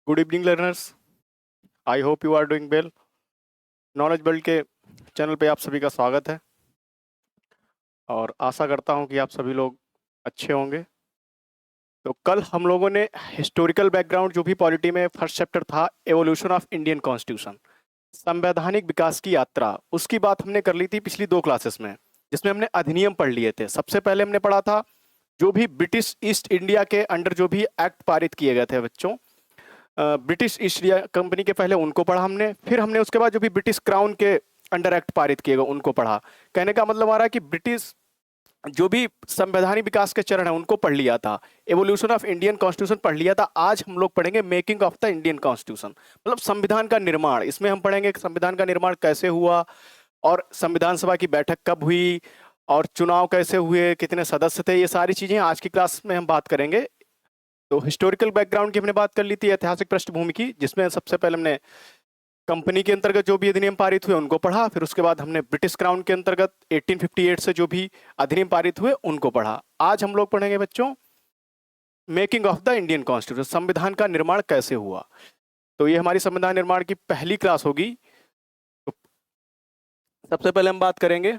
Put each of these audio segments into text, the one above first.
Good evening learners. I hope you are doing well. Knowledge world के channel पे आप सभी का स्वागत है और आशा करता हूं कि आप सभी लोग अच्छे होंगे। तो कल हम लोगों ने हिस्टोरिकल बैकग्राउंड जो भी पॉलिटी में फर्स्ट चैप्टर था, एवोल्यूशन ऑफ इंडियन कॉन्स्टिट्यूशन, संवैधानिक विकास की यात्रा, उसकी बात हमने कर ली थी पिछली 2 क्लासेस में, जिसमें हमने अधिनियम पढ़ लिए थे। सबसे पहले हमने पढ़ा था जो भी ब्रिटिश ईस्ट इंडिया के अंडर जो भी एक्ट पारित किए गए थे बच्चों, ब्रिटिश ईस्ट इंडिया कंपनी के पहले उनको पढ़ा हमने। फिर हमने उसके बाद जो भी ब्रिटिश क्राउन के अंडर एक्ट पारित किए गए उनको पढ़ा। कहने का मतलब आ रहा है कि ब्रिटिश जो भी संवैधानिक विकास के चरण है उनको पढ़ लिया था, एवोल्यूशन ऑफ इंडियन कॉन्स्टिट्यूशन पढ़ लिया था। आज हम लोग पढ़ेंगे making of the Indian constitution, मतलब संविधान का निर्माण। इसमें हम पढ़ेंगे कि संविधान का निर्माण कैसे हुआ और संविधान सभा की बैठक कब हुई और चुनाव कैसे हुए, कितने सदस्य थे, ये सारी चीजें आज की क्लास में हम बात करेंगे। तो हिस्टोरिकल बैकग्राउंड की हमने बात कर ली थी, ऐतिहासिक पृष्ठभूमि की, जिसमें सबसे पहले हमने कंपनी के अंतर्गत जो भी अधिनियम पारित हुए उनको पढ़ा। फिर उसके बाद हमने ब्रिटिश क्राउन के अंतर्गत 1858 से जो भी अधिनियम पारित हुए उनको पढ़ा। आज हम लोग पढ़ेंगे बच्चों making of the Indian constitution, संविधान का निर्माण कैसे हुआ। तो ये हमारी संविधान निर्माण की पहली क्लास होगी। तो सबसे पहले हम बात करेंगे,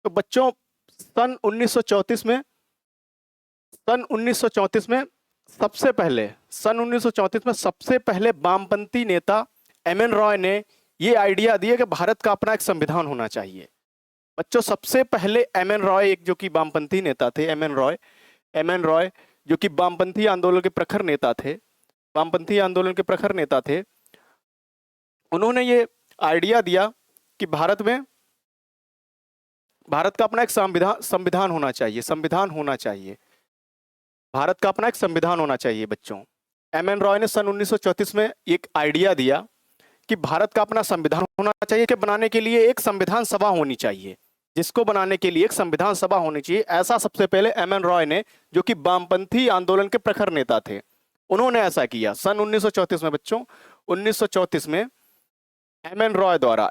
तो बच्चों सन 1934 में सबसे पहले वामपंथी नेता एम.एन. रॉय ने ये आइडिया दिया कि भारत का अपना एक संविधान होना चाहिए। बच्चों सबसे पहले एम.एन. रॉय, एक जो कि वामपंथी नेता थे, एम.एन. रॉय जो कि वामपंथी आंदोलन के प्रखर नेता थे, उन्होंने ये आइडिया दिया कि भारत का अपना एक संविधान होना चाहिए, भारत का अपना एक संविधान होना चाहिए। बच्चों एम.एन. रॉय ने सन 1934 में एक आइडिया दिया कि भारत का अपना संविधान होना चाहिए, कि बनाने के लिए एक संविधान सभा होनी चाहिए, ऐसा सबसे पहले एम.एन. रॉय ने, जो कि वामपंथी आंदोलन के प्रखर नेता थे, उन्होंने ऐसा किया सन 1934 में। बच्चों 1934 में एम.एन. रॉय द्वारा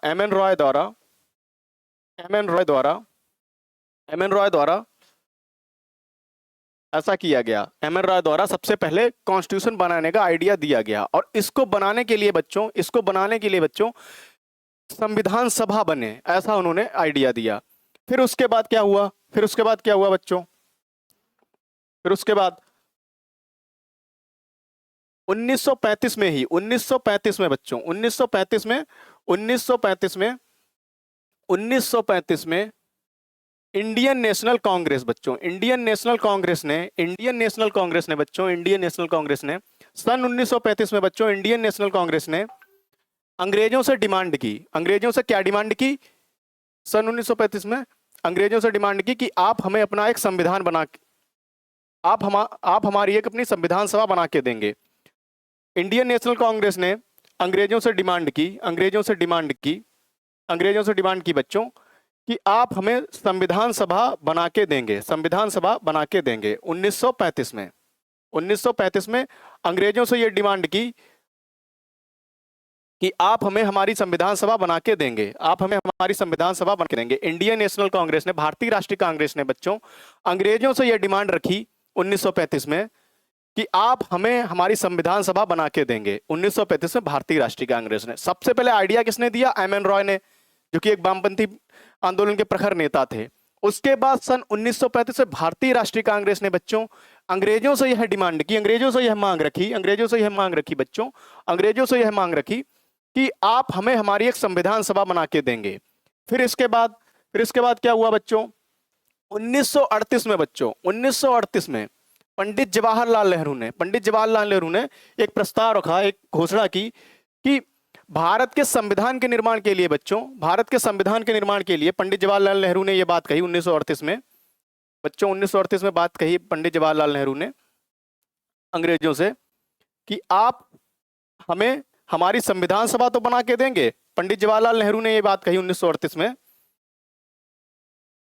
ऐसा किया गया। एम.एन. रॉय द्वारा सबसे पहले कॉन्स्टिट्यूशन बनाने का आइडिया दिया गया और इसको बनाने के लिए बच्चों संविधान सभा बने, ऐसा उन्होंने आइडिया दिया। फिर उसके बाद क्या हुआ बच्चों? फिर उसके बाद 1935 में इंडियन नेशनल कांग्रेस ने सन 1935 में बच्चों इंडियन नेशनल कांग्रेस ने अंग्रेजों से डिमांड की। अंग्रेजों से क्या डिमांड की? सन 1935 में अंग्रेजों से डिमांड की कि आप हमें अपना एक संविधान बना के, आप हमारी एक अपनी संविधान सभा बना के देंगे। इंडियन नेशनल कांग्रेस ने अंग्रेजों से डिमांड की बच्चों कि आप हमें संविधान सभा बना के देंगे। 1935 में अंग्रेजों से यह डिमांड की कि आप हमें हमारी संविधान सभा बना के देंगे, इंडियन नेशनल कांग्रेस ने, भारतीय राष्ट्रीय कांग्रेस ने बच्चों अंग्रेजों से यह डिमांड रखी 1935 में कि आप हमें हमारी संविधान सभा बना के देंगे। 1935 में भारतीय राष्ट्रीय कांग्रेस ने, सबसे पहले आइडिया किसने दिया? एम.एन. रॉय ने, जो कि एक वामपंथी आंदोलन के प्रखर नेता थे। उसके बाद सन 1935 से भारतीय राष्ट्रीय कांग्रेस ने बच्चों अंग्रेजों से यह डिमांड की, अंग्रेजों से यह मांग रखी कि आप हमें हमारी एक संविधान सभा बना के देंगे। फिर इसके बाद क्या हुआ बच्चों? 1938 में पंडित जवाहरलाल नेहरू ने एक प्रस्ताव रखा, एक घोषणा की कि भारत के संविधान के निर्माण के लिए पंडित जवाहरलाल नेहरू ने यह बात कही 1938 में। बच्चों 1938 में बात कही पंडित जवाहरलाल नेहरू ने अंग्रेजों से कि आप हमें हमारी संविधान सभा तो बना के देंगे। पंडित जवाहरलाल नेहरू ने यह बात कही 1938 में।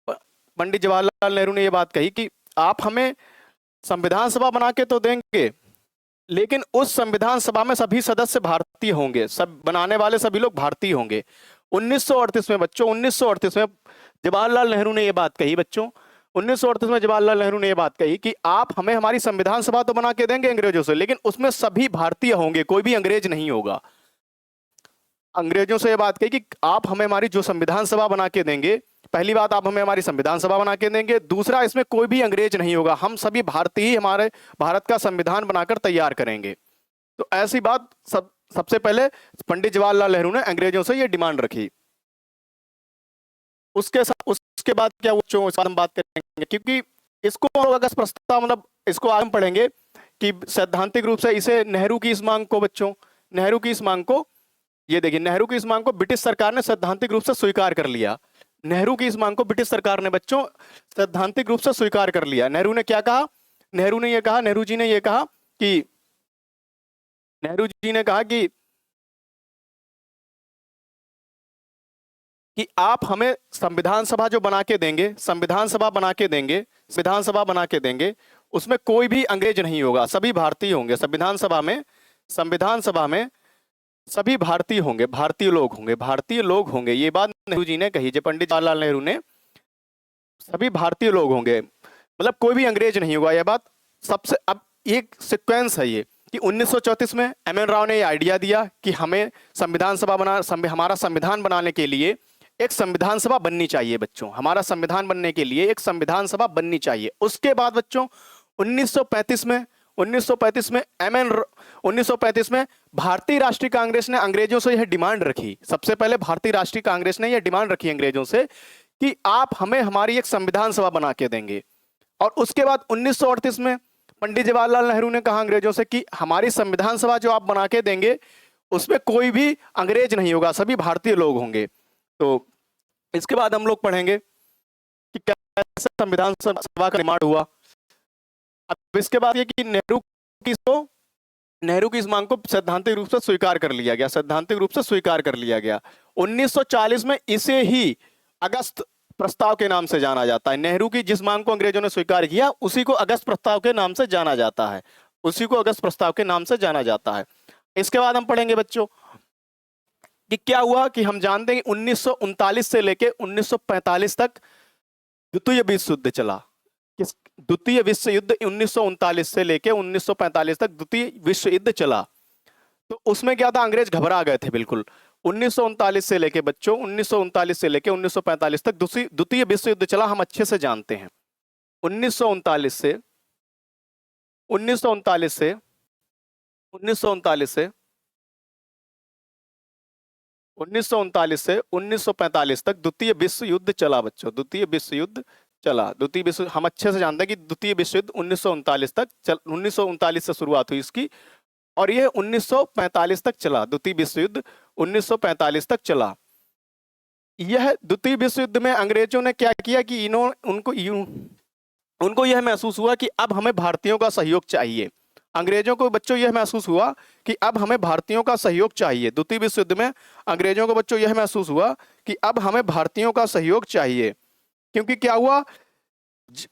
पंडित जवाहरलाल नेहरू ने यह बात कही कि आप हमें संविधान सभा बना के तो देंगे, लेकिन उस संविधान सभा में सभी सदस्य भारतीय होंगे, सब बनाने वाले सभी लोग भारतीय होंगे। 1938 में बच्चों 1938 में जवाहरलाल नेहरू ने यह बात कही बच्चों 1938 में जवाहरलाल नेहरू ने यह बात कही कि आप हमें हमारी संविधान सभा तो बना के देंगे अंग्रेजों से, लेकिन उसमें सभी भारतीय होंगे, कोई भी अंग्रेज नहीं होगा। अंग्रेजों से यह बात कही कि आप हमें हमारी जो संविधान सभा बना के देंगे, पहली बात आप हमें हमारी संविधान सभा बना के देंगे, दूसरा इसमें कोई भी अंग्रेज नहीं होगा, हम सभी भारतीय ही हमारे भारत का संविधान बनाकर तैयार करेंगे। तो ऐसी बात सबसे पहले पंडित जवाहरलाल नेहरू ने अंग्रेजों से यह डिमांड रखी। उसके बाद क्या हुआ, इस बात हम बात करेंगे, क्योंकि इसको अगस्त प्रस्ताव, मतलब इसको आगे हम पढ़ेंगे कि सैद्धांतिक रूप से इसे नेहरू की इस मांग को, बच्चों नेहरू की इस मांग को, ये देखिए नेहरू की इस मांग को ब्रिटिश सरकार ने सैद्धांतिक रूप से स्वीकार कर लिया। नेहरू की इस मांग को ब्रिटिश सरकार ने बच्चों सैद्धांतिक रूप से स्वीकार कर लिया। नेहरू ने क्या कहा, नेहरू जी ने यह कहा कि आप हमें संविधान सभा जो बना के देंगे, संविधान सभा बना के देंगे, उसमें कोई भी अंग्रेज नहीं होगा, सभी भारतीय होंगे। संविधान सभा में सभी भारतीय होंगे, भारतीय लोग होंगे। ये बात नेहरू जी ने कही, जब पंडित जवाहरलाल नेहरू ने, सभी भारतीय लोग होंगे, मतलब कोई भी अंग्रेज नहीं होगा। यह बात सबसे, अब एक सीक्वेंस है ये कि 1934 में एम एन राव ने यह आइडिया दिया कि हमें हमारा संविधान बनाने के लिए एक संविधान सभा बननी चाहिए बच्चों, हमारा संविधान बनने के लिए एक संविधान सभा बननी चाहिए। उसके बाद बच्चों 1935 में भारतीय राष्ट्रीय कांग्रेस ने अंग्रेजों से यह डिमांड रखी। सबसे पहले भारतीय राष्ट्रीय कांग्रेस ने यह डिमांड रखी अंग्रेजों से कि आप हमें हमारी एक संविधान सभा बना के देंगे। और उसके बाद 1938 में पंडित जवाहरलाल नेहरू ने कहा अंग्रेजों से कि हमारी संविधान सभा जो आप बना के देंगे उसमें कोई भी अंग्रेज नहीं होगा, सभी भारतीय लोग होंगे। तो इसके बाद हम लोग पढ़ेंगे कि कैसे संविधान सभा का निर्माण हुआ। अब इसके बाद ये कि नेहरू की इस मांग को सैद्धांतिक रूप से स्वीकार कर लिया गया। 1940 में इसे ही अगस्त प्रस्ताव के नाम से जाना जाता है। नेहरू की जिस मांग को अंग्रेजों ने स्वीकार किया उसी को अगस्त प्रस्ताव के नाम से जाना जाता है। इसके बाद हम पढ़ेंगे बच्चों कि क्या हुआ, कि हम जानते हैं 1939 से लेके 1945 तक द्वितीय विश्व युद्ध चला। द्वितीय विश्व युद्ध 1939 से लेके 1945 तक द्वितीय विश्व युद्ध चला। तो उसमें क्या था, अंग्रेज घबरा गए थे बिल्कुल। 1939 से लेके बच्चों 1945 तक द्वितीय विश्व युद्ध चला, हम अच्छे से जानते हैं। 1939 से 1945 तक द्वितीय विश्व युद्ध चला बच्चों, हम अच्छे से जानते हैं कि द्वितीय विश्व युद्ध 1939 से शुरुआत हुई इसकी, और यह 1945 तक चला। द्वितीय विश्व युद्ध 1945 तक चला। यह द्वितीय विश्व युद्ध में अंग्रेजों ने क्या किया कि उनको यह महसूस हुआ कि अब हमें भारतीयों का सहयोग चाहिए। अंग्रेजों को बच्चों यह महसूस हुआ कि अब हमें भारतीयों का सहयोग चाहिए। द्वितीय विश्व युद्ध में अंग्रेजों को बच्चों यह महसूस हुआ कि अब हमें भारतीयों का सहयोग चाहिए, क्योंकि क्या हुआ,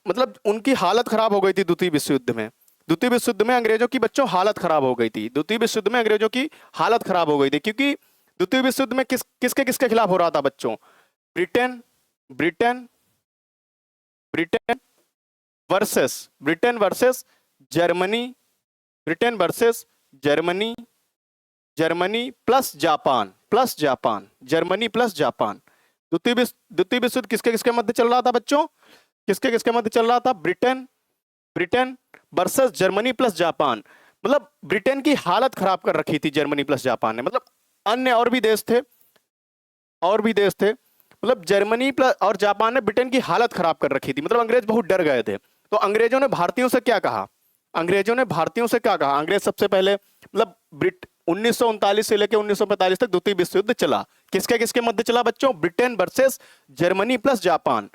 मतलब उनकी हालत खराब हो गई थी द्वितीय विश्व युद्ध में। द्वितीय विश्व युद्ध में अंग्रेजों की बच्चों हालत खराब हो गई थी। क्योंकि द्वितीय विश्व युद्ध में किसके खिलाफ हो रहा था बच्चों, Britain versus Germany, Germany plus Japan. द्वितीय विश्व युद्ध किसके मध्य चल रहा था बच्चों, किसके मध्य चल रहा था, Britain versus Germany plus Japan. मतलब ब्रिटेन की हालत खराब कर रखी थी जर्मनी प्लस जापान ने, मतलब अन्य और भी देश थे, मतलब जर्मनी प्लस और जापान ने ब्रिटेन की हालत खराब कर रखी थी, मतलब अंग्रेज बहुत डर गए थे। तो अंग्रेजों ने भारतीयों से क्या कहा, अंग्रेज सबसे पहले, मतलब 1939 से लेकर 1945 तक द्वितीय विश्व युद्ध चला। किसके मध्य चला बच्चों, Britain versus Germany plus Japan,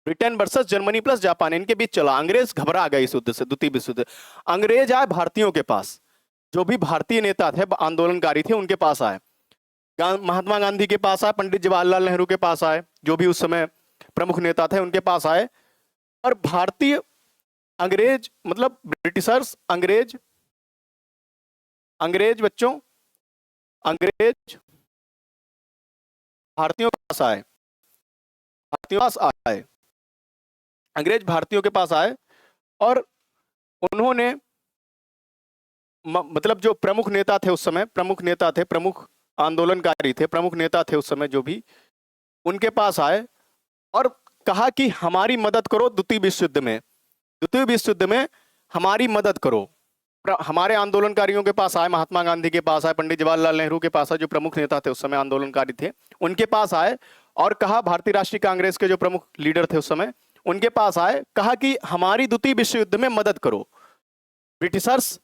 Britain versus Germany plus Japan, इनके बीच चला। अंग्रेज घबरा गए इस युद्ध से, द्वितीय विश्व युद्ध। अंग्रेज आए भारतीयों के पास, जो भी भारतीय नेता थे, आंदोलनकारी थे, उनके पास आए। महात्मा गांधी के पास आए, पंडित जवाहरलाल नेहरू के पास आए, जो भी उस समय प्रमुख नेता थे उनके पास आए। और भारतीय अंग्रेज, मतलब ब्रिटिशर्स, अंग्रेज बच्चों, अंग्रेज भारतीयों के पास आए। भारतीयों के पास आए, अंग्रेज भारतीयों के पास आए और उन्होंने मतलब जो प्रमुख नेता थे उस समय, प्रमुख नेता थे, प्रमुख आंदोलनकारी थे, प्रमुख नेता थे उस समय जो भी, उनके पास आए और कहा कि हमारी मदद करो द्वितीय विश्व युद्ध में, द्वितीय विश्व युद्ध में हमारी मदद करो। हमारे आंदोलनकारियों के पास आए, महात्मा गांधी के पास आए, पंडित जवाहरलाल नेहरू के पास आए, जो प्रमुख नेता थे उस समय आंदोलनकारी थे, उनके पास आए और कहा, भारतीय राष्ट्रीय कांग्रेस के जो प्रमुख लीडर थे उस समय, उनके पास आए, कहा कि हमारी द्वितीय विश्व युद्ध में मदद करो। ब्रिटिशर्स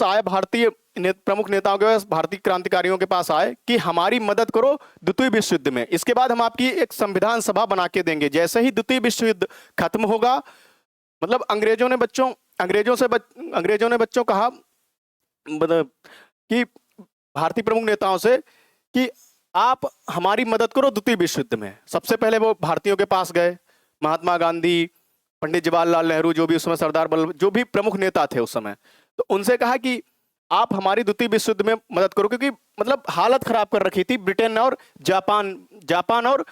आए भारतीय प्रमुख नेताओं के पास, भारतीय क्रांतिकारियों के पास आए कि हमारी मदद करो द्वितीय विश्व युद्ध में, इसके बाद हम आपकी एक संविधान सभा बना के देंगे। जैसे ही द्वितीय विश्व युद्ध खत्म होगा, मतलब अंग्रेजों ने बच्चों कहा, मतलब कि भारतीय प्रमुख नेताओं से कि आप हमारी मदद करो द्वितीय विश्व युद्ध में। सबसे पहले वो भारतीयों के पास गए, महात्मा गांधी, पंडित जवाहरलाल नेहरू, जो भी उस समय सरदार वल्लभ, जो भी प्रमुख नेता थे उस समय, तो उनसे कहा कि आप हमारी द्वितीय विश्व युद्ध में मदद करो, क्योंकि मतलब हालत खराब कर रखी थी ब्रिटेन और जापान और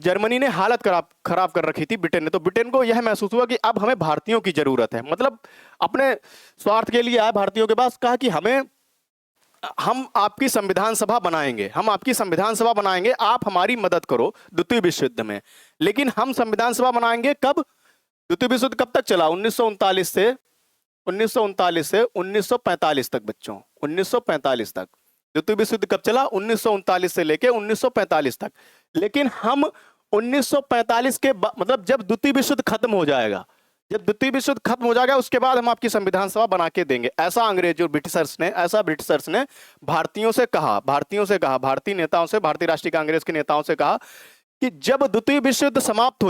जर्मनी ने हालत खराब कर रखी थी ब्रिटेन ने। तो ब्रिटेन को यह महसूस हुआ कि अब हमें भारतीयों की जरूरत है, मतलब अपने स्वार्थ के लिए आए भारतीयों के पास, कहा कि हम आपकी संविधान सभा बनाएंगे, हम आपकी संविधान सभा बनाएंगे, आप हमारी मदद करो द्वितीय विश्व युद्ध में। लेकिन हम संविधान सभा बनाएंगे कब? द्वितीय विश्व युद्ध कब तक चला? 1939 से 1945 तक बच्चों, 1945 तक। द्वितीय विश्व युद्ध कब चला? 1939 से लेके 1945 तक। लेकिन हम 1945 के मतलब जब द्वितीय विश्व युद्ध खत्म हो जाएगा, जब द्वितीय विश्व युद्ध खत्म हो जाएगा उसके बाद हम आपकी संविधान सभा बना के देंगे। ऐसा ब्रिटिशर्स ने भारतीयों से कहा, भारतीय नेताओं से, भारतीय राष्ट्रीय कांग्रेस के नेताओं से कहा कि जब द्वितीय विश्व युद्ध समाप्त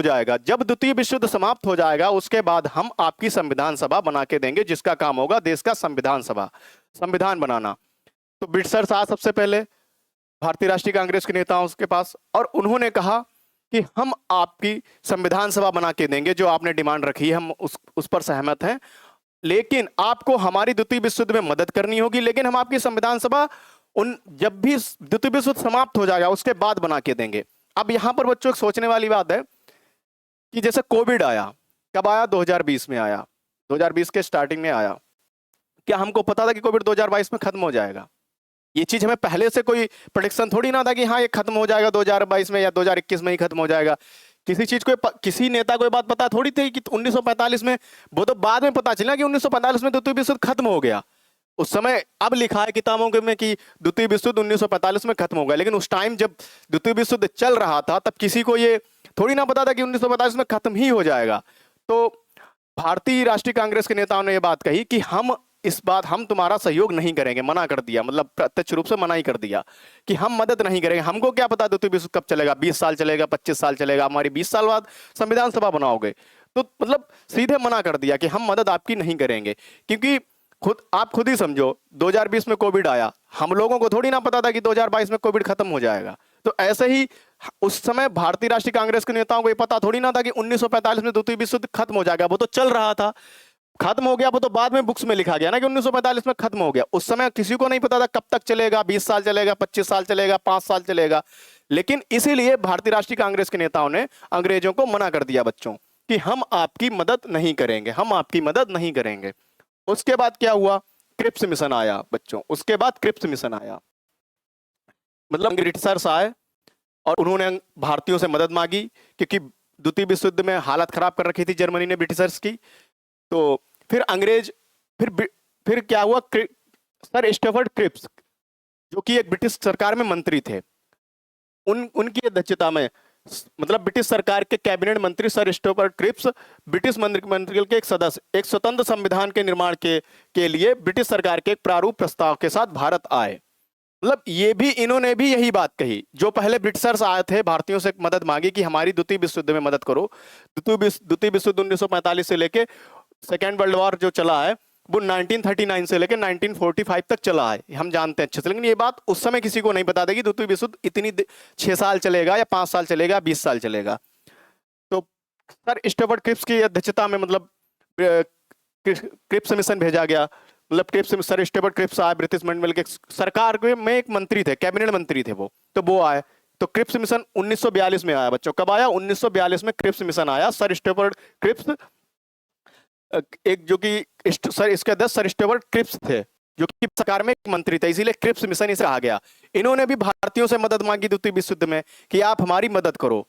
हो जाएगा, उसके बाद हम आपकी संविधान सभा बना के देंगे, जिसका काम होगा देश का संविधान बनाना। तो ब्रिटिशर्स आए सबसे पहले भारतीय राष्ट्रीय कांग्रेस के नेताओं के पास और उन्होंने कहा कि हम आपकी संविधान सभा बना के देंगे, जो आपने डिमांड रखी है हम उस पर सहमत हैं, लेकिन आपको हमारी द्वितीय विश्व युद्ध में मदद करनी होगी, लेकिन हम आपकी संविधान सभा जब भी द्वितीय विश्व युद्ध समाप्त हो जाएगा उसके बाद बना के देंगे। अब यहां पर बच्चों एक सोचने वाली बात है कि जैसे कोविड आया, कब आया? 2020 में आया, 2020 के स्टार्टिंग में आया। क्या हमको पता था कि कोविड 2022 में खत्म हो जाएगा? ये चीज हमें पहले से कोई प्रेडिक्शन थोड़ी ना था कि हाँ ये खत्म हो जाएगा 2022 में या 2021 में ही खत्म हो जाएगा। किसी चीज को, किसी नेता को ये बात पता थोड़ी थी कि 1945 में, वो तो बाद में पता चला कि 1945 में द्वितीय विश्व युद्ध खत्म हो गया। उस समय अब लिखा है किताबों में कि द्वितीय विश्व युद्ध 1945 में खत्म हो गया, लेकिन उस टाइम जब द्वितीय विश्व युद्ध चल रहा था तब किसी को ये थोड़ी ना पता था कि 1945 में खत्म ही हो जाएगा। तो भारतीय राष्ट्रीय कांग्रेस के नेताओं ने यह बात कही कि हम तुम्हारा सहयोग नहीं करेंगे, मना कर दिया, मतलब प्रत्यक्ष रूप से मना ही कर दिया कि हम मदद नहीं करेंगे। हमको क्या पता द्वितीय विश्व कब चलेगा, 20 साल चलेगा, 25 साल चलेगा, हमारी 20 साल बाद संविधान सभा बनाओगे। तो मतलब सीधे मना कर दिया कि हम मदद आपकी नहीं करेंगे, क्योंकि आप खुद ही समझो 2020 में कोविड आया, हम लोगों को थोड़ी ना पता था कि 2022 में कोविड खत्म हो जाएगा। तो ऐसे ही उस समय भारतीय राष्ट्रीय कांग्रेस के नेताओं को ये पता थोड़ी ना था कि 1945 में द्वितीय विश्व युद्ध खत्म हो जाएगा। वो तो चल रहा था, खत्म हो गया, वो तो बाद में बुक्स में लिखा गया ना कि 1945 में खत्म हो गया। उस समय किसी को नहीं पता था कब तक चलेगा, 20 साल चलेगा, 25 साल चलेगा, 5 साल चलेगा। लेकिन इसीलिए भारतीय राष्ट्रीय कांग्रेस के नेताओं ने अंग्रेजों को मना कर दिया बच्चों कि हम आपकी मदद नहीं करेंगे, हम आपकी मदद नहीं करेंगे। उसके बाद क्या हुआ? क्रिप्स मिशन आया बच्चों, उसके बाद क्रिप्स मिशन आया, मतलब ब्रिटिशर्स आए और उन्होंने भारतीयों से मदद मांगी, क्योंकि द्वितीय विश्व युद्ध में हालत खराब कर रखी थी जर्मनी ने ब्रिटिशर्स की। तो फिर अंग्रेज, फिर क्या हुआ? सर स्टफर्ड क्रिप्स, जो कि एक ब्रिटिश सरकार में मंत्री थे, उनकी अध्यक्षता में, मतलब ब्रिटिश सरकार के कैबिनेट मंत्री सर स्टफर्ड क्रिप्स ब्रिटिश मंत्रिमंडल के एक सदस्य, एक स्वतंत्र संविधान के निर्माण के लिए ब्रिटिश सरकार के एक प्रारूप प्रस्ताव के साथ भारत आए। मतलब इन्होंने भी यही बात कही, जो पहले ब्रिटिशर्स आए थे, भारतीयों से मदद मांगी कि हमारी द्वितीय विश्व युद्ध में मदद करो। द्वितीय विश्व युद्ध 1945 से लेके सेकेंड वर्ल्ड वॉर जो चला है वो 1939 से लेकर 1945 तक चला है, हम जानते हैं अच्छे से। लेकिन ये बात उस समय किसी को नहीं पता था कि द्वितीय विश्व युद्ध इतनी 6 साल चलेगा या 5 साल चलेगा, 20 साल चलेगा। तो सर स्टफर्ड क्रिप्स की अध्यक्षता में, मतलब क्रिप्स मिशन भेजा गया, मतलब क्रिप्स, सर स्टफर्ड क्रिप्स आए, ब्रिटिश मंडल के सरकार में एक मंत्री थे, कैबिनेट मंत्री थे वो, तो वो आए तो क्रिप्स मिशन 1942 में आया बच्चों। कब आया? 1942 में क्रिप्स मिशन आया। सर स्टेफर्ड क्रिप्स, एक जो कि सर इसके अध्यक्ष सर स्टेफर्ड क्रिप्स थे, जो कि सरकार में एक मंत्री थे, इसीलिए क्रिप्स मिशन इसे कहा गया। इन्होंने भी भारतीयों से मदद मांगी द्वितीय विश्व युद्ध में कि आप हमारी मदद करो।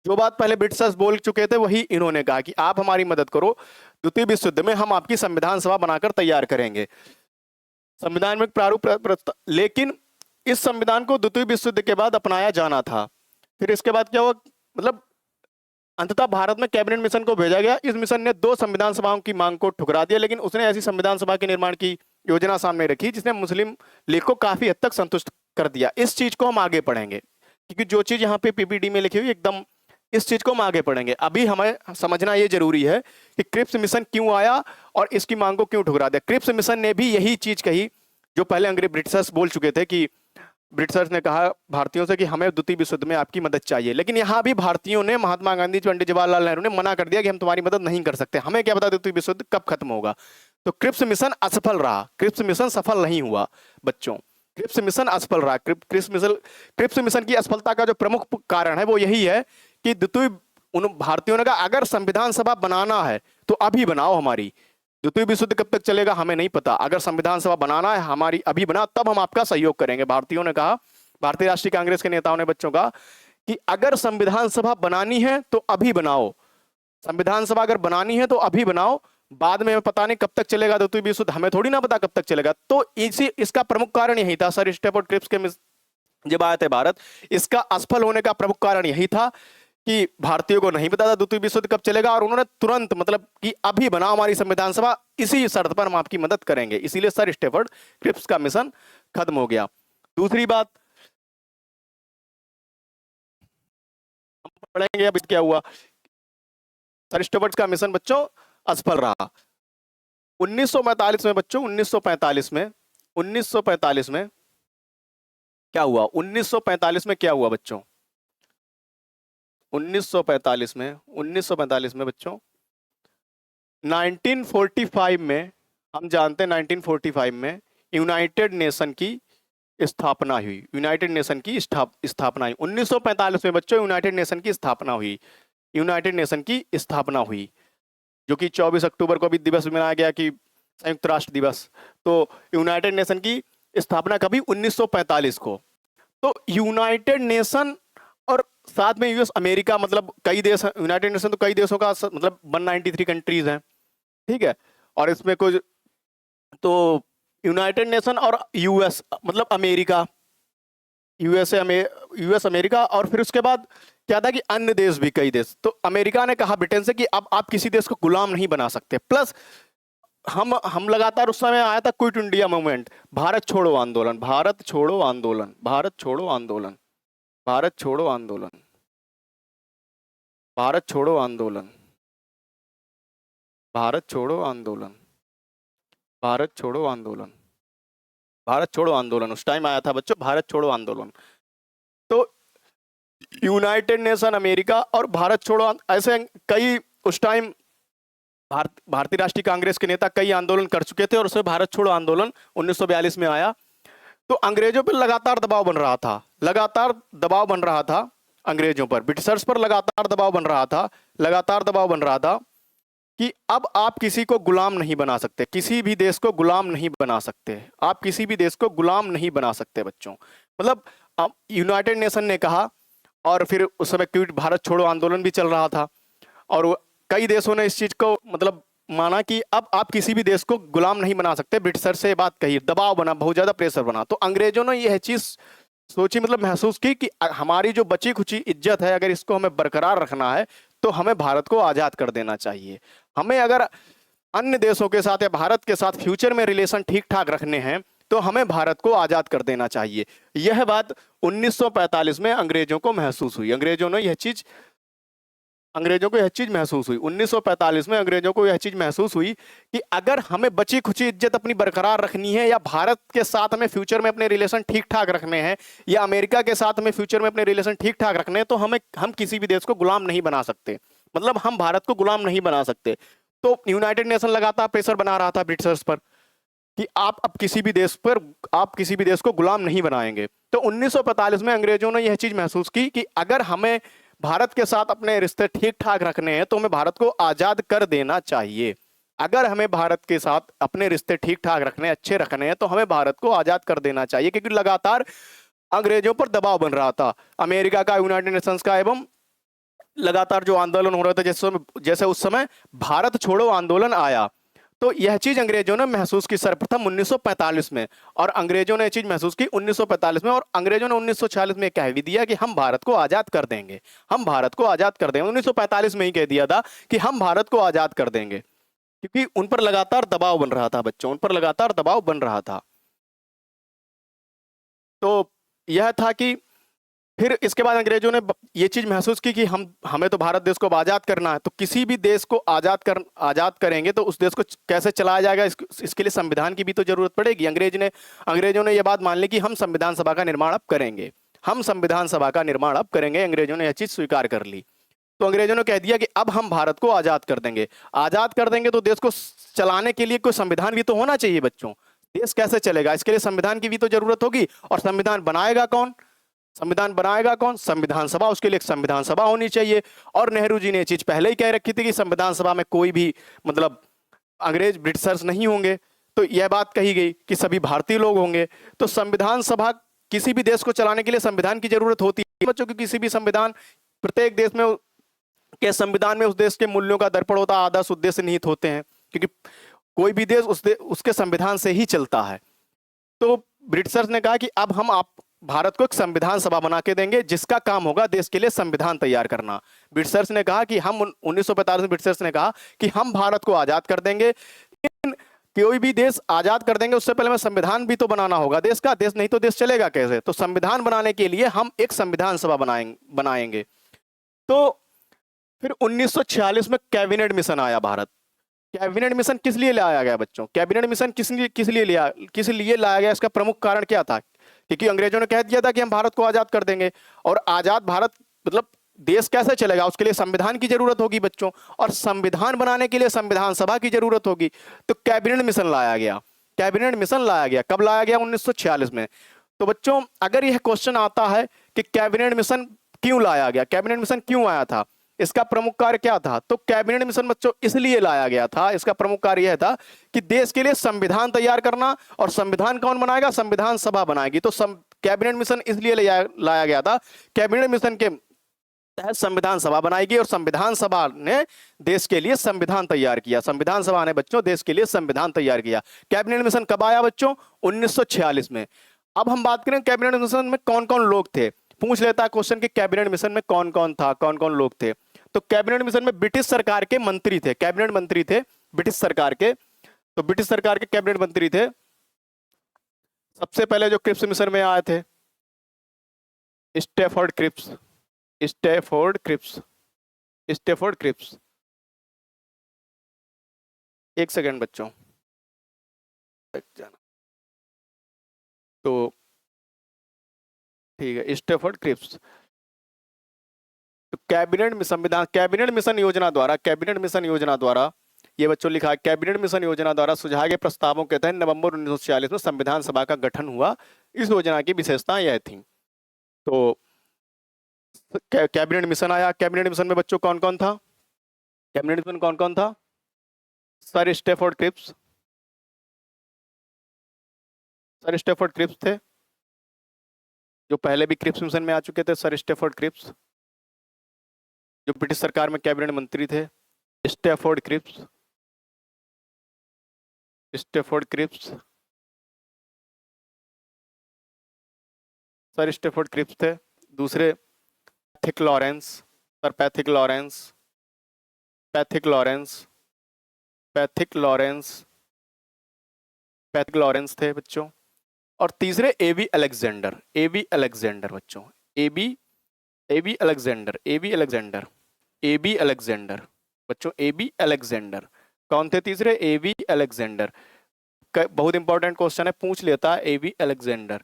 जो बात पहले ब्रिटिशर्स बोल चुके थे वही इन्होंने कहा कि आप हमारी मदद करो, द्वितीय विश्व युद्ध में हम आपकी संविधान सभा बनाकर तैयार करेंगे। संविधान में प्रारूप लेकिन इस संविधान को द्वितीय विश्व युद्ध के बाद अपनाया जाना था। फिर इसके बाद क्या हुआ, मतलब अंततः भारत में कैबिनेट मिशन को भेजा गया। इस मिशन ने 2 संविधान सभाओं की मांग को ठुकरा दिया, लेकिन उसने ऐसी संविधान सभा के निर्माण की योजना सामने रखी जिसने मुस्लिम लीग को काफी हद तक संतुष्ट कर दिया। इस चीज को हम आगे पढ़ेंगे, क्योंकि जो चीज यहाँ पे पीपीटी में लिखी हुई एकदम इस चीज को हम आगे पढ़ेंगे। अभी हमें समझना ये जरूरी है कि क्रिप्स मिशन क्यों आया और इसकी मांग को क्यों ठुकरा दिया। क्रिप्स मिशन ने भी यही चीज कही जो पहले अंग्रेज ब्रिटिशर्स बोल चुके थे, कि ब्रिटिशर्स ने कहा भारतीयों से कि हमें द्वितीय विश्व युद्ध में आपकी मदद चाहिए। लेकिन यहाँ भी भारतीयों ने, महात्मा गांधी, पंडित जवाहरलाल नेहरू ने मना कर दिया कि हम तुम्हारी मदद नहीं कर सकते, हमें क्या पता द्वितीय विश्व युद्ध कब खत्म होगा। तो क्रिप्स मिशन असफल रहा, क्रिप्स मिशन सफल नहीं हुआ बच्चों। क्रिप्स मिशन असफल रहा। क्रिप्स मिशन की असफलता का जो प्रमुख कारण है वो यही है कि द्वितीय, उन भारतीयों ने कहा अगर संविधान सभा बनाना है तो अभी बनाओ, हमारी द्वितीय विश्व युद्ध कब तक चलेगा हमें नहीं पता, अगर संविधान सभा बनाना है हमारी अभी बना, तब हम आपका सहयोग करेंगे। भारतीयों ने कहा, भारतीय राष्ट्रीय कांग्रेस के नेताओं ने बच्चों का, कि अगर संविधान सभा बनानी है तो अभी बनाओ, संविधान सभा अगर बनानी है तो अभी बनाओ, बाद में पता नहीं कब तक चलेगा द्वितीय विश्व युद्ध, हमें थोड़ी ना पता कब तक चलेगा। तो इसका प्रमुख कारण यही था। सर स्टेफर्ड क्रिप्स के जब आए थे भारत, इसका असफल होने का प्रमुख कारण यही था कि भारतीयों को नहीं पता था द्वितीय विश्व युद्ध कब चलेगा, और उन्होंने तुरंत, मतलब कि अभी बनाओ हमारी संविधान सभा, इसी शर्त पर हम आपकी मदद करेंगे। इसीलिए सर स्टेफर्ड क्रिप्स का मिशन खत्म हो गया। दूसरी बात हम पढ़ेंगे अब क्या हुआ। सर स्टेफर्ड का मिशन बच्चों असफल रहा। 1945 में बच्चों, 1945 में क्या हुआ? 1945 में क्या हुआ बच्चों? 1945 में बच्चों, 1945 में हम जानते हैं 1945 में यूनाइटेड नेशन की स्थापना हुई। यूनाइटेड नेशन की स्थापना हुई 1945 में बच्चों, यूनाइटेड नेशन की स्थापना हुई। यूनाइटेड नेशन की स्थापना हुई, जो कि 24 अक्टूबर को भी दिवस मनाया गया कि संयुक्त राष्ट्र दिवस। तो यूनाइटेड नेशन की स्थापना कभी 1945 को। तो यूनाइटेड नेशन और साथ में यूएस अमेरिका, मतलब कई देश, यूनाइटेड नेशन तो कई देशों का, मतलब 193 कंट्रीज हैं, ठीक है। और इसमें कुछ, तो यूनाइटेड नेशन और यूएस, मतलब अमेरिका, यूएस अमेरिका, और फिर उसके बाद क्या था कि अन्य देश भी, कई देश। तो अमेरिका ने कहा ब्रिटेन से कि अब आप किसी देश को गुलाम नहीं बना सकते। प्लस हम लगातार, उस समय आया था क्विट इंडिया मूवमेंट, भारत छोड़ो आंदोलन, भारत छोड़ो आंदोलन, भारत छोड़ो आंदोलन, भारत छोड़ो आंदोलन, भारत छोड़ो आंदोलन, भारत छोड़ो आंदोलन, भारत छोड़ो आंदोलन, भारत छोड़ो आंदोलन, उस टाइम आया था बच्चों भारत छोड़ो आंदोलन। तो यूनाइटेड नेशन, अमेरिका और भारत छोड़ो, ऐसे कई उस टाइम भारतीय राष्ट्रीय कांग्रेस के नेता कई आंदोलन कर चुके थे, और उसमें भारत छोड़ो आंदोलन 1942 में आया। तो अंग्रेजों पर लगातार दबाव बन रहा था, लगातार दबाव बन रहा था अंग्रेजों पर, ब्रिटिशर्स पर लगातार दबाव बन रहा था, लगातार दबाव बन रहा था कि अब आप किसी को गुलाम नहीं बना सकते, किसी भी देश को गुलाम नहीं बना सकते, आप किसी भी देश को गुलाम नहीं बना सकते बच्चों। मतलब यूनाइटेड नेशन ने कहा, और फिर उस समय क्विट भारत छोड़ो आंदोलन भी चल रहा था, और कई देशों ने इस चीज को मतलब माना कि अब आप किसी भी देश को गुलाम नहीं बना सकते। ब्रिटिशर से बात कही, दबाव बना, बहुत ज्यादा प्रेशर बना। तो अंग्रेजों ने यह चीज सोची, मतलब महसूस की कि हमारी जो बची खुची इज्जत है, अगर इसको हमें बरकरार रखना है तो हमें भारत को आजाद कर देना चाहिए। हमें अगर अन्य देशों के साथ या भारत के साथ फ्यूचर में रिलेशन ठीक ठाक रखने हैं तो हमें भारत को आजाद कर देना चाहिए। यह बात 1945 में अंग्रेजों को महसूस हुई। अंग्रेजों को यह चीज महसूस हुई 1945 में अंग्रेजों को यह चीज महसूस हुई कि अगर हमें बची खुची इज्जत अपनी बरकरार रखनी है, या भारत के साथ हमें फ्यूचर में अपने रिलेशन ठीक ठाक रखने हैं, या अमेरिका के साथ हमें फ्यूचर में अपने रिलेशन ठीक ठाक रखने हैं, तो हम किसी भी देश को गुलाम नहीं बना सकते, मतलब हम भारत को गुलाम नहीं बना सकते। तो यूनाइटेड नेशन लगातार प्रेशर बना रहा था ब्रिटिशर्स पर, कि आप अब किसी भी देश को गुलाम नहीं बनाएंगे। तो 1945 में अंग्रेजों ने यह चीज महसूस की कि अगर हमें भारत के साथ अपने रिश्ते ठीक ठाक रखने हैं तो हमें भारत को आजाद कर देना चाहिए। अगर हमें भारत के साथ अपने रिश्ते ठीक ठाक रखने, अच्छे रखने हैं, तो हमें भारत को आजाद कर देना चाहिए, क्योंकि लगातार अंग्रेजों पर दबाव बन रहा था, अमेरिका का, यूनाइटेड नेशंस का, एवं लगातार जो आंदोलन हो रहे थे, जैसे उस समय भारत छोड़ो आंदोलन आया। तो यह चीज अंग्रेजों ने महसूस की सर्वप्रथम 1945 में, और अंग्रेजों ने यह चीज महसूस की 1945 में, और अंग्रेजों ने 1946 में कह भी दिया कि हम भारत को आजाद कर देंगे, हम भारत को आजाद कर देंगे। 1945 में ही कह दिया था कि हम भारत को आजाद कर देंगे, क्योंकि उन पर लगातार दबाव बन रहा था बच्चों, उन पर लगातार दबाव बन रहा था। तो यह था कि फिर इसके बाद अंग्रेजों ने ये चीज महसूस की कि हमें तो भारत देश को आजाद करना है, तो किसी भी देश को आजाद करेंगे तो उस देश को कैसे चलाया जाएगा, इसके लिए संविधान की भी तो जरूरत पड़ेगी। अंग्रेजों ने यह बात मान ली कि हम संविधान सभा का निर्माण अब करेंगे, हम संविधान सभा का निर्माण अब करेंगे। अंग्रेजों ने यह चीज स्वीकार कर ली। तो अंग्रेजों ने कह दिया कि अब हम भारत को आजाद कर देंगे। आजाद कर देंगे तो देश को चलाने के लिए कोई संविधान भी तो होना चाहिए बच्चों। देश कैसे चलेगा, इसके लिए संविधान की भी तो जरूरत होगी। और संविधान बनाएगा कौन? संविधान बनाएगा कौन? संविधान सभा। उसके लिए एक संविधान सभा होनी चाहिए। और नेहरू जी ने ये चीज पहले ही कह रखी थी कि संविधान सभा में कोई भी मतलब अंग्रेज ब्रिटिशर्स नहीं होंगे। तो यह बात कही गई कि सभी भारतीय लोग होंगे। तो संविधान सभा, किसी भी देश को चलाने के लिए संविधान की जरूरत होती है बच्चों, की किसी भी संविधान, प्रत्येक देश में के संविधान में उस देश के मूल्यों का दर्पण होता है, आदर्श उद्देश्य निहित होते हैं, क्योंकि कोई भी देश उसके संविधान से ही चलता है। तो ब्रिटिशर्स ने कहा कि अब हम आप भारत को एक संविधान सभा बना के देंगे, जिसका काम होगा देश के लिए संविधान तैयार करना। ब्रिटिशर्स ने कहा कि हम 1945 में ब्रिटिशर्स ने कहा कि हम भारत को आजाद कर देंगे, लेकिन कोई भी देश आजाद कर देंगे उससे पहले हमें संविधान भी तो बनाना होगा देश का। देश नहीं तो देश चलेगा कैसे? तो संविधान बनाने के लिए हम एक संविधान सभा बनाएंगे। तो फिर 1946 में कैबिनेट मिशन आया भारत। कैबिनेट मिशन किस लिए लाया गया बच्चों? कैबिनेट मिशन किस लिए लाया गया? इसका प्रमुख कारण क्या था? क्योंकि अंग्रेजों ने कह दिया था कि हम भारत को आजाद कर देंगे, और आजाद भारत मतलब देश कैसे चलेगा, उसके लिए संविधान की जरूरत होगी बच्चों, और संविधान बनाने के लिए संविधान सभा की जरूरत होगी। तो कैबिनेट मिशन लाया गया। कैबिनेट मिशन लाया गया कब लाया गया? 1946 में। तो बच्चों अगर यह क्वेश्चन आता है कि कैबिनेट मिशन क्यों लाया गया, कैबिनेट मिशन क्यों आया था, इसका प्रमुख कार्य क्या था, तो कैबिनेट मिशन बच्चों इसलिए लाया गया था, इसका प्रमुख कार्य यह था कि देश के लिए संविधान तैयार करना। और संविधान कौन बनाएगा? संविधान सभा बनाएगी। तो कैबिनेट मिशन इसलिए लाया गया था, कैबिनेट मिशन के तहत संविधान सभा बनाएगी, और संविधान सभा ने देश के लिए संविधान तैयार किया। संविधान सभा ने बच्चों देश के लिए संविधान तैयार किया। कैबिनेट मिशन कब आया बच्चों? 1946 में। अब हम बात करें कैबिनेट मिशन में कौन कौन लोग थे। पूछ लेता है क्वेश्चन कि कैबिनेट मिशन में कौन कौन था, कौन कौन लोग थे। तो कैबिनेट मिशन में ब्रिटिश सरकार के मंत्री थे, कैबिनेट मंत्री थे ब्रिटिश सरकार के। तो ब्रिटिश सरकार के कैबिनेट मंत्री थे। सबसे पहले जो क्रिप्स मिशन में आए थे, Stafford Cripps, Stafford Cripps, Stafford Cripps. एक सेकंड बच्चों, तो ठीक है, स्टैफोर्ड क्रिप्स। तो कैबिनेट मिशन योजना द्वारा ये बच्चों लिखा है, कैबिनेट मिशन योजना द्वारा सुझाए गए प्रस्तावों के तहत नवंबर 1946 में संविधान सभा का गठन हुआ। इस योजना की विशेषताएं यह थी। तो कैबिनेट मिशन आया। कैबिनेट मिशन में बच्चों कौन कौन था? कैबिनेट मिशन कौन कौन था? Sir Stafford Cripps, sir Stafford Cripps थे, जो पहले भी क्रिप्स मिशन में आ चुके थे। सर स्टैफोर्ड क्रिप्स जो ब्रिटिश सरकार में कैबिनेट मंत्री थे। Stafford Cripps, Stafford Cripps, sir Stafford Cripps थे। दूसरे Pethick Lawrence, sir Pethick Lawrence, Pethick Lawrence, Pethick Lawrence, Pethick Lawrence थे बच्चों। और तीसरे एबी अलेक्जेंडर, एबी अलेक्जेंडर बच्चों, A B Alexander, A B Alexander, A B Alexander बच्चों, एबी अलेक्जेंडर। कौन थे तीसरे? A B Alexander. बहुत इंपॉर्टेंट क्वेश्चन है, पूछ लेता है एबी अलेक्जेंडर।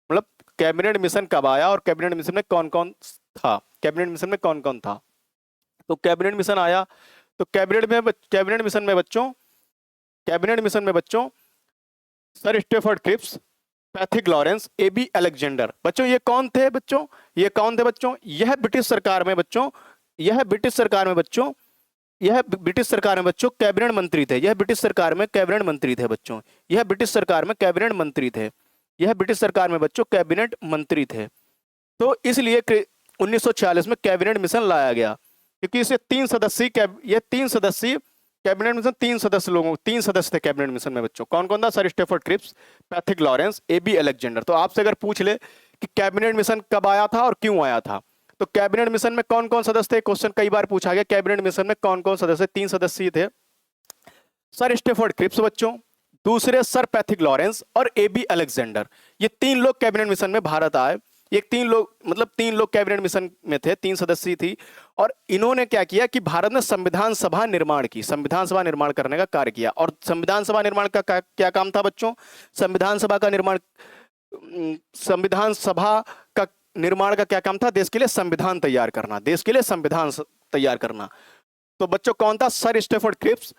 मतलब कैबिनेट मिशन कब आया और कैबिनेट मिशन में कौन कौन था, कैबिनेट मिशन में कौन कौन था। तो कैबिनेट मिशन आया, तो कैबिनेट मिशन में बच्चों sir Stafford Cripps, Pethick Lawrence, A B Alexander. बच्चों ये कौन थे बच्चों? ये कौन थे बच्चों? यह ब्रिटिश सरकार में बच्चों, यह ब्रिटिश सरकार में बच्चों, यह ब्रिटिश सरकार में बच्चों कैबिनेट मंत्री थे। यह ब्रिटिश सरकार में कैबिनेट मंत्री थे बच्चों। यह ब्रिटिश सरकार में कैबिनेट मंत्री थे। यह ब्रिटिश सरकार में बच्चों कैबिनेट मंत्री थे। तो इसलिए 1946 में कैबिनेट मिशन लाया गया, क्योंकि इसे ये तीन सदस्यीय कैबिनेट मिशन, तीन सदस्य थे कैबिनेट मिशन में बच्चों। कौन कौन था? Sir Stafford Cripps, Pethick Lawrence, A B Alexander. तो आपसे अगर पूछ ले कि कैबिनेट मिशन कब आया था और क्यों आया था, तो कैबिनेट मिशन में कौन कौन सदस्य थे, क्वेश्चन कई बार पूछा गया। कैबिनेट मिशन में कौन कौन सदस्य? तीन सदस्य थे। सर स्टेफर्ड क्रिप्स बच्चों, दूसरे सर पैथिक लॉरेंस और एबी अलेक्जेंडर। ये तीन लोग कैबिनेट मिशन में भारत आए। ये तीन लोग कैबिनेट मिशन में थे, तीन सदस्य थी। और इन्होंने क्या किया कि भारत में संविधान सभा निर्माण की, संविधान सभा निर्माण करने का कार्य किया। और संविधान सभा निर्माण का क्या काम था बच्चों? संविधान सभा का निर्माण का क्या काम था? देश के लिए संविधान तैयार करना, देश के लिए संविधान तैयार करना। तो बच्चों कौन था? Sir Stafford Cripps,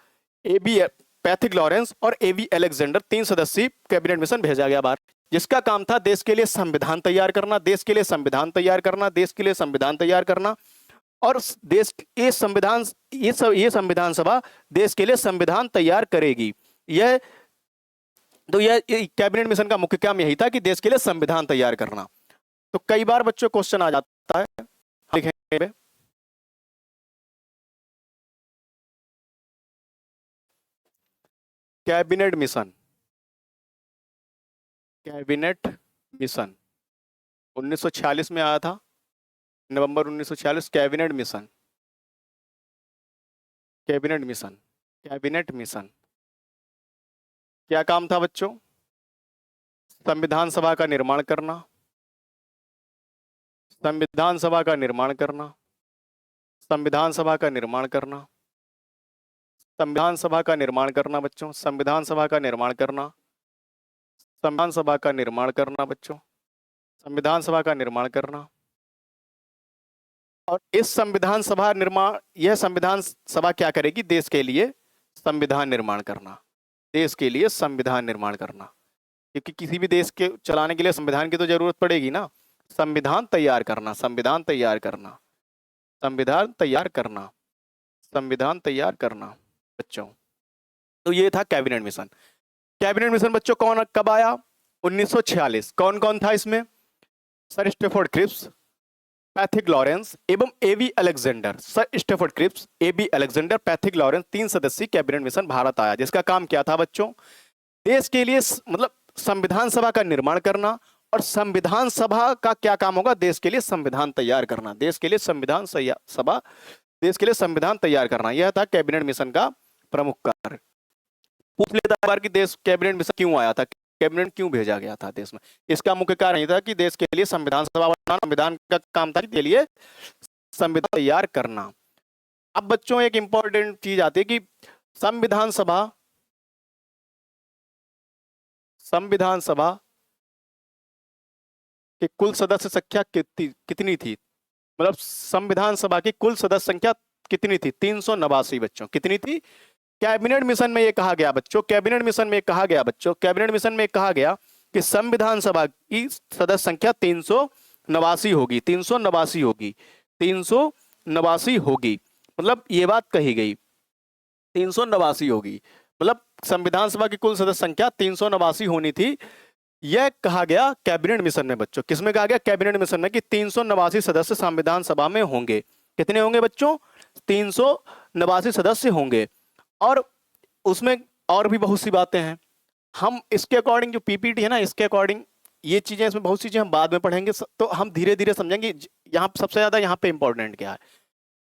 A B Pethick Lawrence और एबी अलेक्जेंडर, तीन सदस्यीय कैबिनेट मिशन भेजा गया बाहर, जिसका काम था देश के लिए संविधान तैयार करना, देश के लिए संविधान तैयार करना, देश के लिए संविधान तैयार करना। और देश ये संविधान सभा देश के लिए संविधान तैयार करेगी। यह कैबिनेट मिशन का मुख्य काम यही था कि देश के लिए संविधान तैयार करना। तो कई बार बच्चों क्वेश्चन आ जाता है, लिखेंगे कैबिनेट मिशन। कैबिनेट मिशन 1946 में आया था, नवंबर 1946। Cabinet mission, cabinet mission, cabinet mission क्या काम था बच्चों? संविधान सभा का निर्माण करना, संविधान सभा का निर्माण करना, संविधान सभा का निर्माण करना, संविधान सभा का निर्माण करना बच्चों, संविधान सभा का निर्माण करना, संविधान सभा का निर्माण करना बच्चों, संविधान सभा का निर्माण करना। और इस संविधान सभा निर्माण, यह संविधान सभा क्या करेगी? देश के लिए संविधान निर्माण करना, देश के लिए संविधान निर्माण करना। क्योंकि किसी भी देश के चलाने के लिए संविधान की तो जरूरत पड़ेगी ना। संविधान तैयार करना, संविधान तैयार करना, संविधान तैयार करना, संविधान तैयार करना बच्चों। तो ये था कैबिनेट मिशन। कैबिनेट मिशन बच्चों कौन कब आया? 1946। कौन कौन था इसमें? Sir Stafford Cripps, Pethick Lawrence एवं AB Alexander. Sir Stafford Cripps, AB Alexander, Pethick Lawrence, तीन सदस्यीय कैबिनेट मिशन भारत आया, जिसका काम क्या था बच्चों? देश के लिए संविधान सभा का निर्माण करना। और संविधान सभा का क्या काम होगा? देश के लिए संविधान तैयार करना, देश के लिए संविधान सभा, देश के लिए संविधान तैयार करना। यह था कैबिनेट मिशन का प्रमुख कार्य। पूछ लेता है बार कि देश कैबिनेट मिशन क्यों आया था, कैबिनेट क्यों भेजा गया था देश में? इसका मुख्य कारण यह था कि देश के लिए संविधान सभा बनाना, संविधान का काम था के लिए संविधान तैयार करना। अब बच्चों एक इंपॉर्टेंट चीज आती है कि संविधान सभा की कुल सदस्य संख्या कितनी थी? मतलब संविधान सभा की कुल सदस्य संख्या कितनी थी? 389 बच्चों। कितनी थी? कैबिनेट मिशन में ये कहा गया बच्चों, कैबिनेट मिशन में कहा गया बच्चों, कैबिनेट मिशन में कहा गया कि संविधान सभा की सदस्य संख्या 389 होगी, 389 होगी, 389 होगी। मतलब ये बात कही गई 389 होगी। मतलब संविधान सभा की कुल सदस्य संख्या 389 होनी थी। यह कहा गया कैबिनेट मिशन में बच्चों। किसमें कहा गया? कैबिनेट मिशन में कि 389 सदस्य संविधान सभा में होंगे। कितने होंगे बच्चों? 389 सदस्य होंगे। और उसमें और भी बहुत सी बातें हैं। हम इसके अकॉर्डिंग जो पीपीटी है ना, इसके अकॉर्डिंग ये चीजें, इसमें बहुत सी चीजें हम बाद में पढ़ेंगे, तो हम धीरे धीरे समझेंगे। यहाँ सबसे ज्यादा यहाँ पे इंपॉर्टेंट क्या है।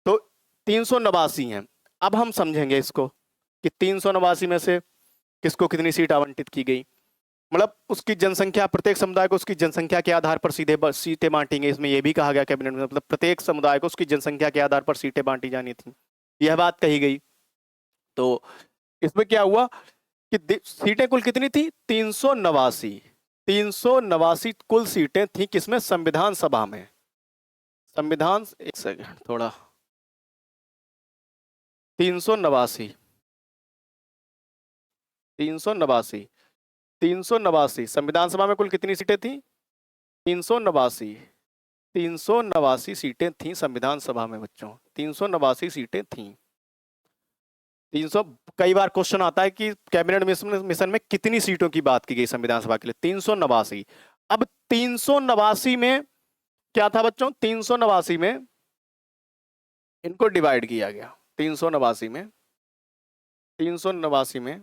तो 389 हैं। अब हम समझेंगे इसको कि 389 में से किसको कितनी सीट आवंटित की गई। मतलब उसकी जनसंख्या, प्रत्येक समुदाय को उसकी जनसंख्या के आधार पर सीधे सीटें बांटेंगे। इसमें यह भी कहा गया कैबिनेट में, मतलब प्रत्येक समुदाय को उसकी जनसंख्या के आधार पर सीटें बांटी जानी थी, यह बात कही गई। तो इसमें क्या हुआ कि सीटें कुल कितनी थी? 389। 389 कुल सीटें थी किसमें? संविधान सभा में। संविधान, एक सेकंड थोड़ा, 389, 389, 389। संविधान सभा में कुल कितनी सीटें थी? 389। 389 सीटें थी संविधान सभा में बच्चों, 389 सीटें थी। 300। कई बार क्वेश्चन आता है कि कैबिनेट मिशन में कितनी सीटों की बात की गई संविधान सभा के लिए? 389। अब 389 में क्या था बच्चों? 389 में इनको डिवाइड किया गया। 389 में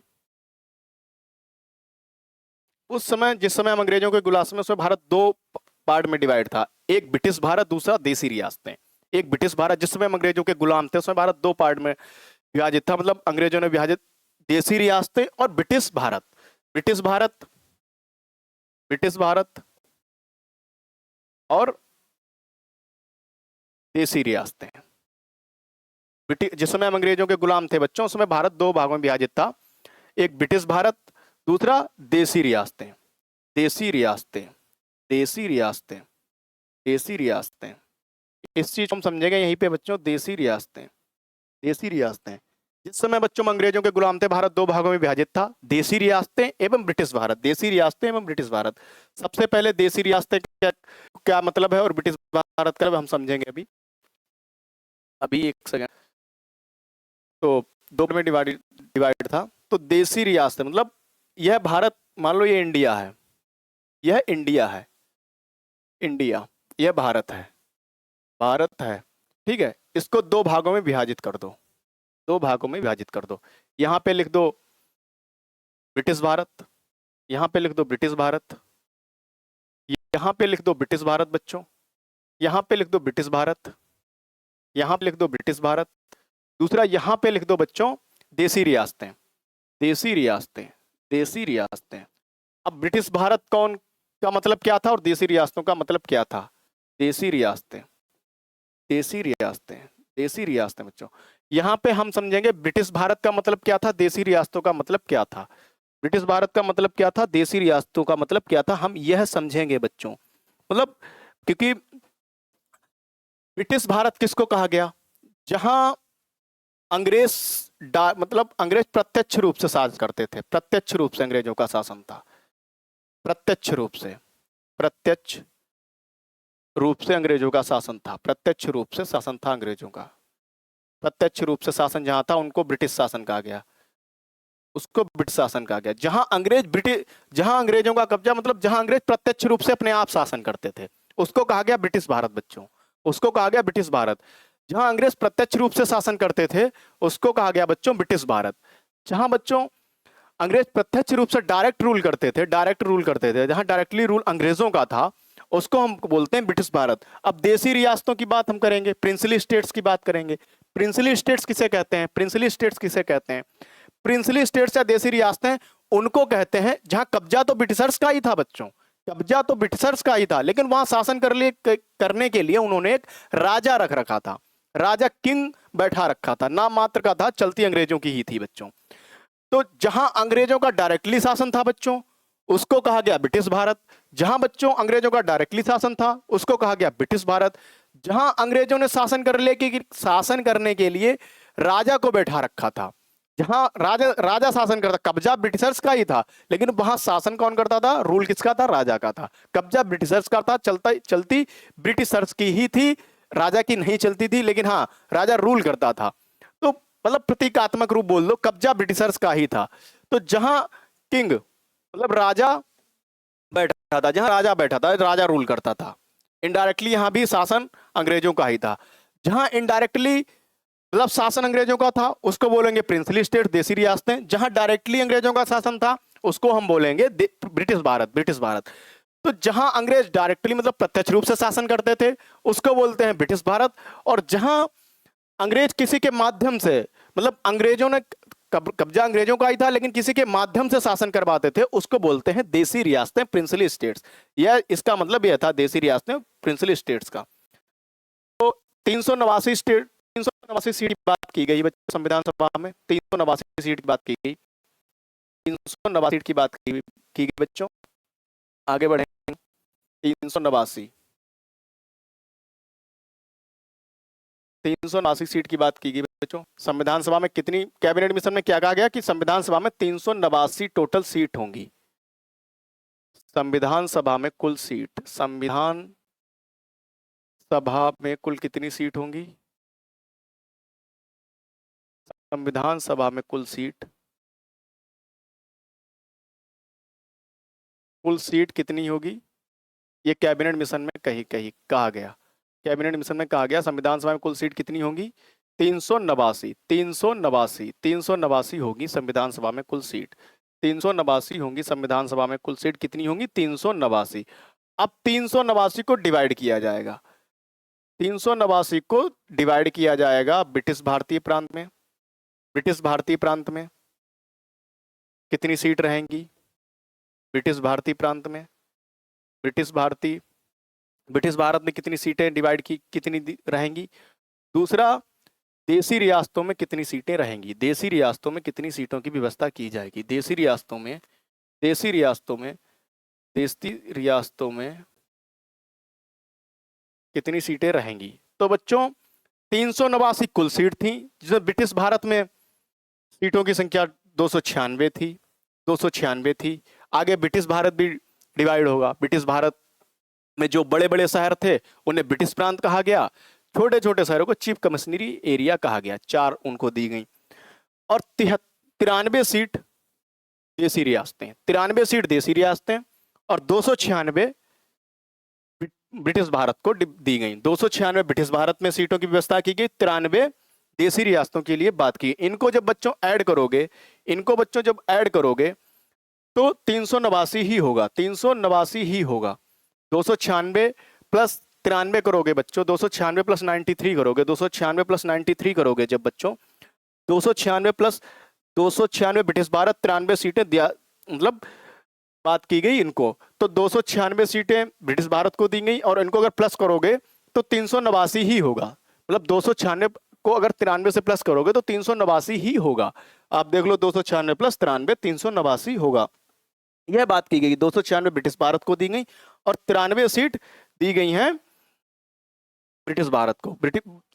उस समय, जिस समय हम अंग्रेजों के गुलाम में, उसमें भारत दो पार्ट में डिवाइड था, एक ब्रिटिश भारत, दूसरा देसी रियासतें। एक ब्रिटिश भारत, जिस समय हम अंग्रेजों के गुलाम थे, उसमें भारत दो पार्ट में विभाजित था, मतलब अंग्रेजों ने विभाजित देसी रियासतें और British Bharat. British Bharat, British Bharat और देसी रियासतें। जिस समय हम अंग्रेजों के गुलाम थे बच्चों, उसमें भारत दो भागों में विभाजित था, एक ब्रिटिश भारत, दूसरा देसी रियासतें। देसी रियासतें, देसी रियासतें, देसी रियासतें। इस चीज को हम समझेंगे यहीं पे बच्चों, देसी रियासतें, देसी रियासतें। जिस समय बच्चों में अंग्रेजों के गुलाम थे, भारत दो भागों में विभाजित था, देसी रियासतें एवं ब्रिटिश भारत। देसी रियासतें एवं ब्रिटिश भारत। सबसे पहले देसी रियासतें क्या मतलब है और ब्रिटिश भारत का हम समझेंगे अभी एक सेकंड। तो दो में डिवाइड था। तो देसी रियासतें मतलब यह भारत, मान लो ये इंडिया है, यह इंडिया है, इंडिया, यह भारत है, भारत है, ठीक है। इसको दो भागों में विभाजित कर दो, दो भागों में विभाजित कर दो। यहां पे लिख दो ब्रिटिश भारत, यहां पे लिख दो ब्रिटिश भारत, यहां पे लिख दो ब्रिटिश भारत बच्चों, यहां पे लिख दो ब्रिटिश भारत, यहां पे लिख दो ब्रिटिश भारत। दूसरा यहां पे लिख दो बच्चों देसी रियासतें, देसी रियासतें, देसी रियासतें। अब ब्रिटिश भारत कौन का मतलब क्या था और देसी रियासतों का मतलब क्या था? देसी रियासतें, देसी रियासतें, देसी रियासतें बच्चों। यहां पे हम समझेंगे ब्रिटिश भारत का मतलब क्या था, देसी रियासतों का मतलब क्या था। ब्रिटिश भारत का मतलब क्या था, देसी रियासतों का मतलब क्या था, हम यह समझेंगे बच्चों। मतलब क्योंकि ब्रिटिश भारत किसको कहा गया? जहां अंग्रेज मतलब अंग्रेज प्रत्यक्ष रूप से शासन करते थे, प्रत्यक्ष रूप से अंग्रेजों का शासन था, प्रत्यक्ष रूप से, प्रत्यक्ष रूप से अंग्रेजों का शासन था, प्रत्यक्ष रूप से शासन था अंग्रेजों का। प्रत्यक्ष रूप से शासन जहां था उनको ब्रिटिश शासन कहा गया, उसको ब्रिटिश शासन कहा गया। जहां अंग्रेजों का कब्जा, मतलब जहां अंग्रेज प्रत्यक्ष रूप से अपने आप शासन करते थे, उसको कहा गया ब्रिटिश भारत बच्चों, उसको कहा गया ब्रिटिश भारत। जहां अंग्रेज प्रत्यक्ष रूप से शासन करते थे, उसको कहा गया बच्चों ब्रिटिश भारत। जहां बच्चों अंग्रेज प्रत्यक्ष रूप से डायरेक्ट रूल करते थे, डायरेक्ट रूल करते थे, जहां डायरेक्टली रूल अंग्रेजों का था, उसको हम बोलते हैं ब्रिटिश भारत। अब देसी रियासतों की बात हम करेंगे, प्रिंसली स्टेट्स की बात करेंगे। प्रिंसली स्टेट्स किसे कहते हैं? प्रिंसली स्टेट्स किसे कहते हैं? प्रिंसली स्टेट्स या देसी रियासतें उनको कहते हैं जहां कब्जा तो ब्रिटिशर्स का ही था बच्चों, कब्जा तो ब्रिटिशर्स का ही था, लेकिन वहां शासन करने के लिए उन्होंने एक राजा रख रखा था, राजा किंग बैठा रखा था, नाम मात्र का था, चलती अंग्रेजों की ही थी बच्चों। तो जहां अंग्रेजों का डायरेक्टली शासन था बच्चों, उसको कहा गया ब्रिटिश भारत। जहां बच्चों अंग्रेजों का डायरेक्टली शासन था, उसको कहा गया ब्रिटिश भारत। जहां अंग्रेजों ने शासन करने के लिए राजा को बैठा रखा था, जहां राजा शासन करता, कब्जा ब्रिटिशर्स का ही था, लेकिन वहां शासन कौन करता था? रूल किसका था? राजा का था। कब्जा ब्रिटिशर्स का था, चलती ब्रिटिशर्स की ही थी, राजा की नहीं चलती थी, लेकिन हाँ राजा रूल करता था। तो मतलब प्रतीकात्मक रूप बोल दो, कब्जा ब्रिटिशर्स का ही था। तो जहां किंग मतलब राजा बैठा था, जहां राजा बैठा था, राजा रूल करता था, इनडायरेक्टली यहां भी शासन अंग्रेजों का ही था। जहां इनडायरेक्टली मतलब शासन अंग्रेजों का था, उसको बोलेंगे प्रिंसली स्टेट, देसी रियासतें। जहां डायरेक्टली अंग्रेजों का शासन था, उसको हम बोलेंगे ब्रिटिश भारत, ब्रिटिश भारत। तो जहां अंग्रेज डायरेक्टली मतलब प्रत्यक्ष रूप से शासन करते थे, उसको बोलते हैं ब्रिटिश भारत। और जहां अंग्रेज किसी के माध्यम से, मतलब अंग्रेजों ने कब्जा अंग्रेजों का ही था, लेकिन किसी के माध्यम से शासन करवाते थे, उसको बोलते हैं देसी रियासतें, प्रिंसली स्टेट्स। यह इसका मतलब यह था देसी रियासतें, प्रिंसली स्टेट्स का। तो 389 सीट की बात की गई बच्चों संविधान सभा में, 389 सीट की बात की गई, 389 सीट की बात की गई बच्चों। आगे बढ़ेंगे। 389 सीट की बात की गई बच्चों। संविधान सभा में कितनी, कैबिनेट मिशन में क्या कहा गया कि संविधान सभा में 389 टोटल सीट होंगी, संविधान सभा में कुल सीट, संविधान सभा में कुल कितनी सीट होंगी? संविधान सभा में कुल सीट, कुल सीट कितनी होगी? ये कैबिनेट मिशन में कहा गया, कैबिनेट मिशन में कहा गया संविधान सभा में कुल सीट कितनी होंगी? 389 होगी संविधान सभा में कुल सीट, 389 होंगी संविधान सभा में कुल सीट कितनी होंगी? 389। अब 389 को डिवाइड किया जाएगा, 389 को डिवाइड किया जाएगा ब्रिटिश भारतीय प्रांत में। ब्रिटिश भारतीय प्रांत में कितनी सीट रहेंगी? ब्रिटिश भारतीय प्रांत में, ब्रिटिश भारत में कितनी सीटें डिवाइड की कितनी रहेंगी? दूसरा, देशी रियासतों में कितनी सीटें रहेंगी? देशी रियासतों में कितनी सीटों की व्यवस्था की जाएगी? देशी रियासतों में कितनी सीटें रहेंगी? तो बच्चों 389 कुल सीट थी, जिसमें ब्रिटिश भारत में सीटों की संख्या 296 थी। आगे ब्रिटिश भारत भी डिवाइड होगा। ब्रिटिश भारत में जो बड़े बड़े शहर थे उन्हें ब्रिटिश प्रांत कहा गया, छोटे छोटे शहरों को चीफ कमिश्नरी एरिया कहा गया, 4 उनको दी गई। और 93 सीट देशी रियासतें, 93 सीट देशी रियासतें और 296 ब्रिटिश भारत को दी गई। 296 ब्रिटिश भारत में सीटों की व्यवस्था की गई, 93 देशी रियासतों के लिए बात की। इनको जब बच्चों ऐड करोगे, तो 389 ही होगा, 389 ही होगा। 296 प्लस 93 करोगे बच्चों, 296 प्लस 93 करोगे, 296 प्लस 93 करोगे जब बच्चों, 296 प्लस 296 ब्रिटिश भारत 93 सीटें मतलब बात की गई इनको, तो 296 सीटें ब्रिटिश भारत को दी गई और इनको अगर प्लस करोगे तो 389 ही होगा। मतलब 296 को अगर 93 से प्लस करोगे तो 389 ही होगा। आप देख लो, 296 प्लस 93 389 होगा। यह बात की गई। 296 ब्रिटिश भारत को दी गई और 93 सीट दी गई हैं ब्रिटिश भारत को।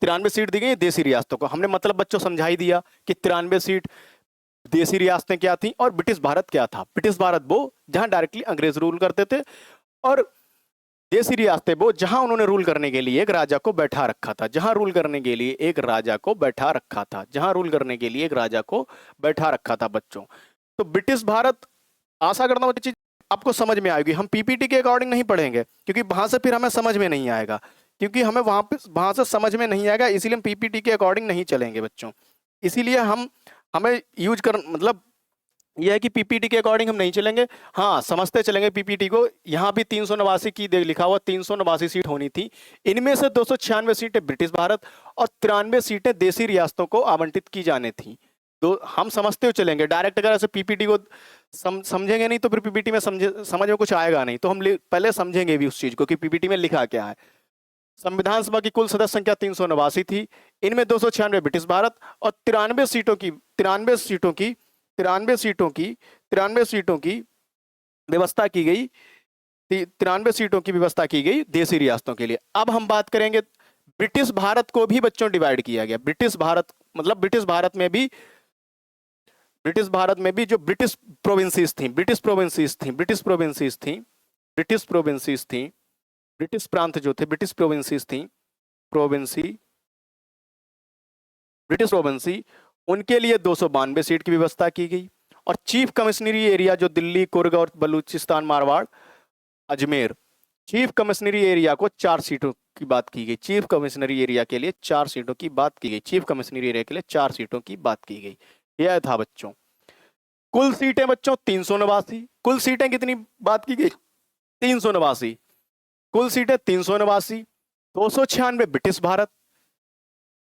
93 सीट दी गई देशी रियासतों को। हमने मतलब बच्चों समझा ही दिया कि 93 सीट देशी रियासतें क्या थी और ब्रिटिश भारत क्या था। ब्रिटिश भारत वो जहां डायरेक्टली अंग्रेज रूल करते थे, और देशी रियासतें वो जहां उन्होंने रूल करने के लिए एक राजा को बैठा रखा था, जहां रूल करने के लिए एक राजा को बैठा रखा था, जहां रूल करने के लिए एक राजा को बैठा रखा था बच्चों। तो ब्रिटिश भारत, आशा करता हूं चीज आपको समझ में आएगी। हम पीपीटी के अकॉर्डिंग नहीं पढ़ेंगे क्योंकि वहां से फिर हमें समझ में नहीं आएगा, क्योंकि हमें वहां से समझ में नहीं आएगा, इसीलिए हम पीपीटी के अकॉर्डिंग नहीं चलेंगे बच्चों। इसीलिए हमें यूज कर मतलब यह है कि पीपीटी के अकॉर्डिंग हम नहीं चलेंगे, हाँ समझते चलेंगे पीपीटी को। यहाँ भी 389 की लिखा हुआ 389 सीट होनी थी। इनमें से 296 सीटें ब्रिटिश भारत और 93 सीटें देशी रियासतों को आवंटित की जानी थी। तो हम समझते हुए चलेंगे, डायरेक्ट अगर ऐसे पीपीटी को समझेंगे नहीं तो फिर पीपीटी में समझ में कुछ आएगा नहीं। तो हम पहले समझेंगे भी उस चीज को कि पीपीटी में लिखा क्या है। संविधान सभा की कुल सदस्य संख्या 389 थी। इनमें 296 ब्रिटिश भारत और 93 सीटों की व्यवस्था की गई, 93 सीटों की व्यवस्था की गई देशी रियासतों के लिए। अब हम बात करेंगे, ब्रिटिश भारत को भी बच्चों डिवाइड किया गया। ब्रिटिश भारत मतलब ब्रिटिश भारत में भी जो ब्रिटिश प्रोविंसेस थी, ब्रिटिश प्रांत जो थे, ब्रिटिश प्रोविंसेस थी, ब्रिटिश प्रोविंसी, उनके लिए 292 सीट की व्यवस्था की गई। और चीफ कमिश्नरी एरिया जो दिल्ली, कुर्ग और Balochistan, Marwar, Ajmer, chief commissionery area को 4 सीटों की बात की गई। चीफ कमिश्नरी एरिया के लिए 4 सीटों की बात की गई। चीफ कमिश्नरी एरिया के लिए 4 सीटों की बात की गई। यह था बच्चों। कुल सीटें बच्चों 389। कुल सीटें कितनी बात की गई? 389। कुल सीटें 389, 296 ब्रिटिश भारत,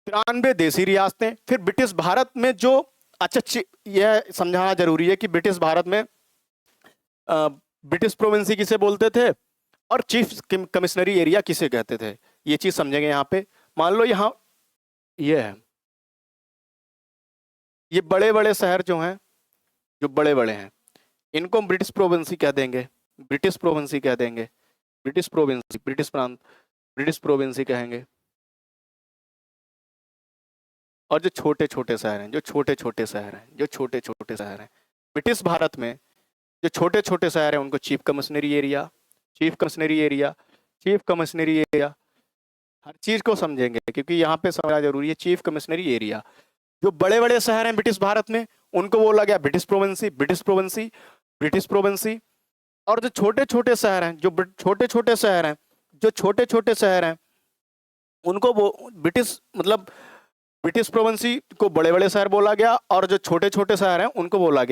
93 देशी रियासतें। फिर ब्रिटिश भारत में जो, अच्छा यह समझाना जरूरी है कि ब्रिटिश भारत में ब्रिटिश प्रोविंसी किसे बोलते थे और चीफ कमिश्नरी एरिया किसे कहते थे, ये चीज समझेंगे। यहाँ पे मान लो यहाँ ये है, ये बड़े बड़े शहर जो हैं, जो बड़े बड़े हैं, इनको हम ब्रिटिश प्रोविंसी कह देंगे, ब्रिटिश प्रोविंसी कह देंगे, ब्रिटिश प्रोविंसी, ब्रिटिश प्रांत, ब्रिटिश प्रोविंसी कहेंगे। और जो छोटे छोटे शहर हैं, ब्रिटिश भारत में जो छोटे छोटे शहर हैं उनको chief commissionery area, chief commissionery area, chief commissionery area. हर चीज को समझेंगे क्योंकि यहाँ पे समझना जरूरी है। चीफ कमिश्नरी एरिया, जो बड़े बड़े शहर हैं ब्रिटिश भारत में उनको बोला गया ब्रिटिश प्रोविंसी, ब्रिटिश प्रोविंसी, ब्रिटिश प्रोविंसी। और जो छोटे छोटे शहर हैं, जो छोटे छोटे शहर हैं, जो छोटे छोटे शहर हैं उनको वो ब्रिटिश मतलब ब्रिटिश प्रोविंसी को बड़े बड़े शहर बोला गया, और जो छोटे छोटे शहर हैं उनको बोला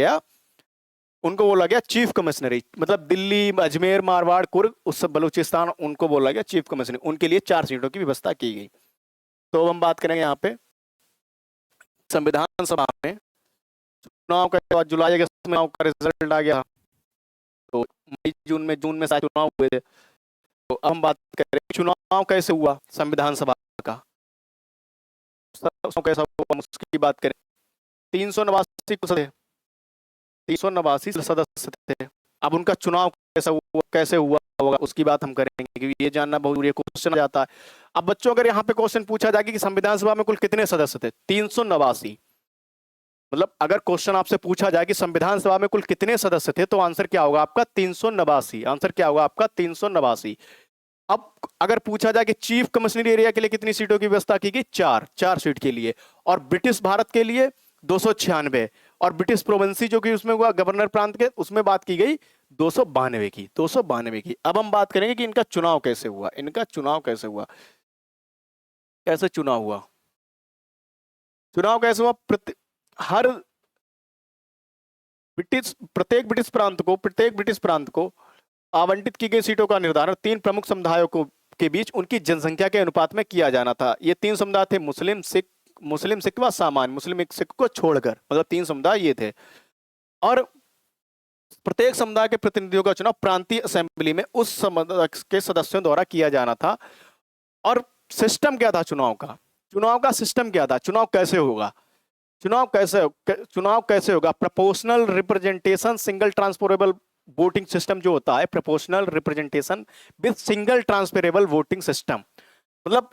गया चीफ कमिश्नरी। मतलब दिल्ली, अजमेर, मारवाड़, कुर्ग, उस सब बलूचिस्तान, उनको बोला गया चीफ कमिश्नरी। उनके लिए 4 सीटों की व्यवस्था की गई। तो अब हम बात करेंगे यहाँ पे संविधान सभा में चुनाव के बाद जुलाई अगस्त में का रिजल्ट आ गया, तो मई जून में शायद चुनाव हुए थे। तो अब हम बात करें चुनाव कैसे हुआ संविधान सभा का, कैसा हुआ उसकी बात करें। 389 सदस्य थे। अब उनका चुनाव कैसे हुआ होगा उसकी बात हम करेंगे, क्योंकि ये जानना बहुत जरूरी है, क्वेश्चन आ जाता है। अब बच्चों अगर यहाँ पे क्वेश्चन पूछा जाए कि संविधान सभा में कुल कितने सदस्य थे, 389। मतलब अगर क्वेश्चन आपसे पूछा जाए कि संविधान सभा में कुल कितने सदस्य थे, तो आंसर क्या होगा आपका 389। आंसर क्या होगा आपका 389। अब अगर पूछा जाए कि चीफ कमिश्नरी एरिया के लिए कितनी सीटों की व्यवस्था की गई, 4 सीट के लिए, और ब्रिटिश भारत के लिए 296, और ब्रिटिश प्रोविंसी जो कि उसमें हुआ गवर्नर प्रांत के, उसमें बात की गई 292 की, 292 की। अब हम बात करेंगे कि इनका चुनाव कैसे हुआ, इनका चुनाव कैसे हुआ, कैसे चुनाव हुआ, चुनाव कैसे हुआ। प्रत्येक ब्रिटिश प्रांत को आवंटित की गई सीटों का निर्धारण 3 प्रमुख समुदायों को के बीच उनकी जनसंख्या के अनुपात में किया जाना था। ये 3 समुदाय थे, मुस्लिम, सिख व सामान्य। मुस्लिम सिख को छोड़कर, मतलब 3 समुदाय ये थे। और प्रत्येक समुदाय के प्रतिनिधियों का चुनाव प्रांतीय असेंबली में उस समुदाय के सदस्यों द्वारा किया जाना था। और सिस्टम क्या था चुनाव का, चुनाव का सिस्टम क्या था, चुनाव कैसे होगा, चुनाव कैसे होगा। Proportional representation single transferable voting system जो होता है, proportional representation with single transferable voting system, मतलब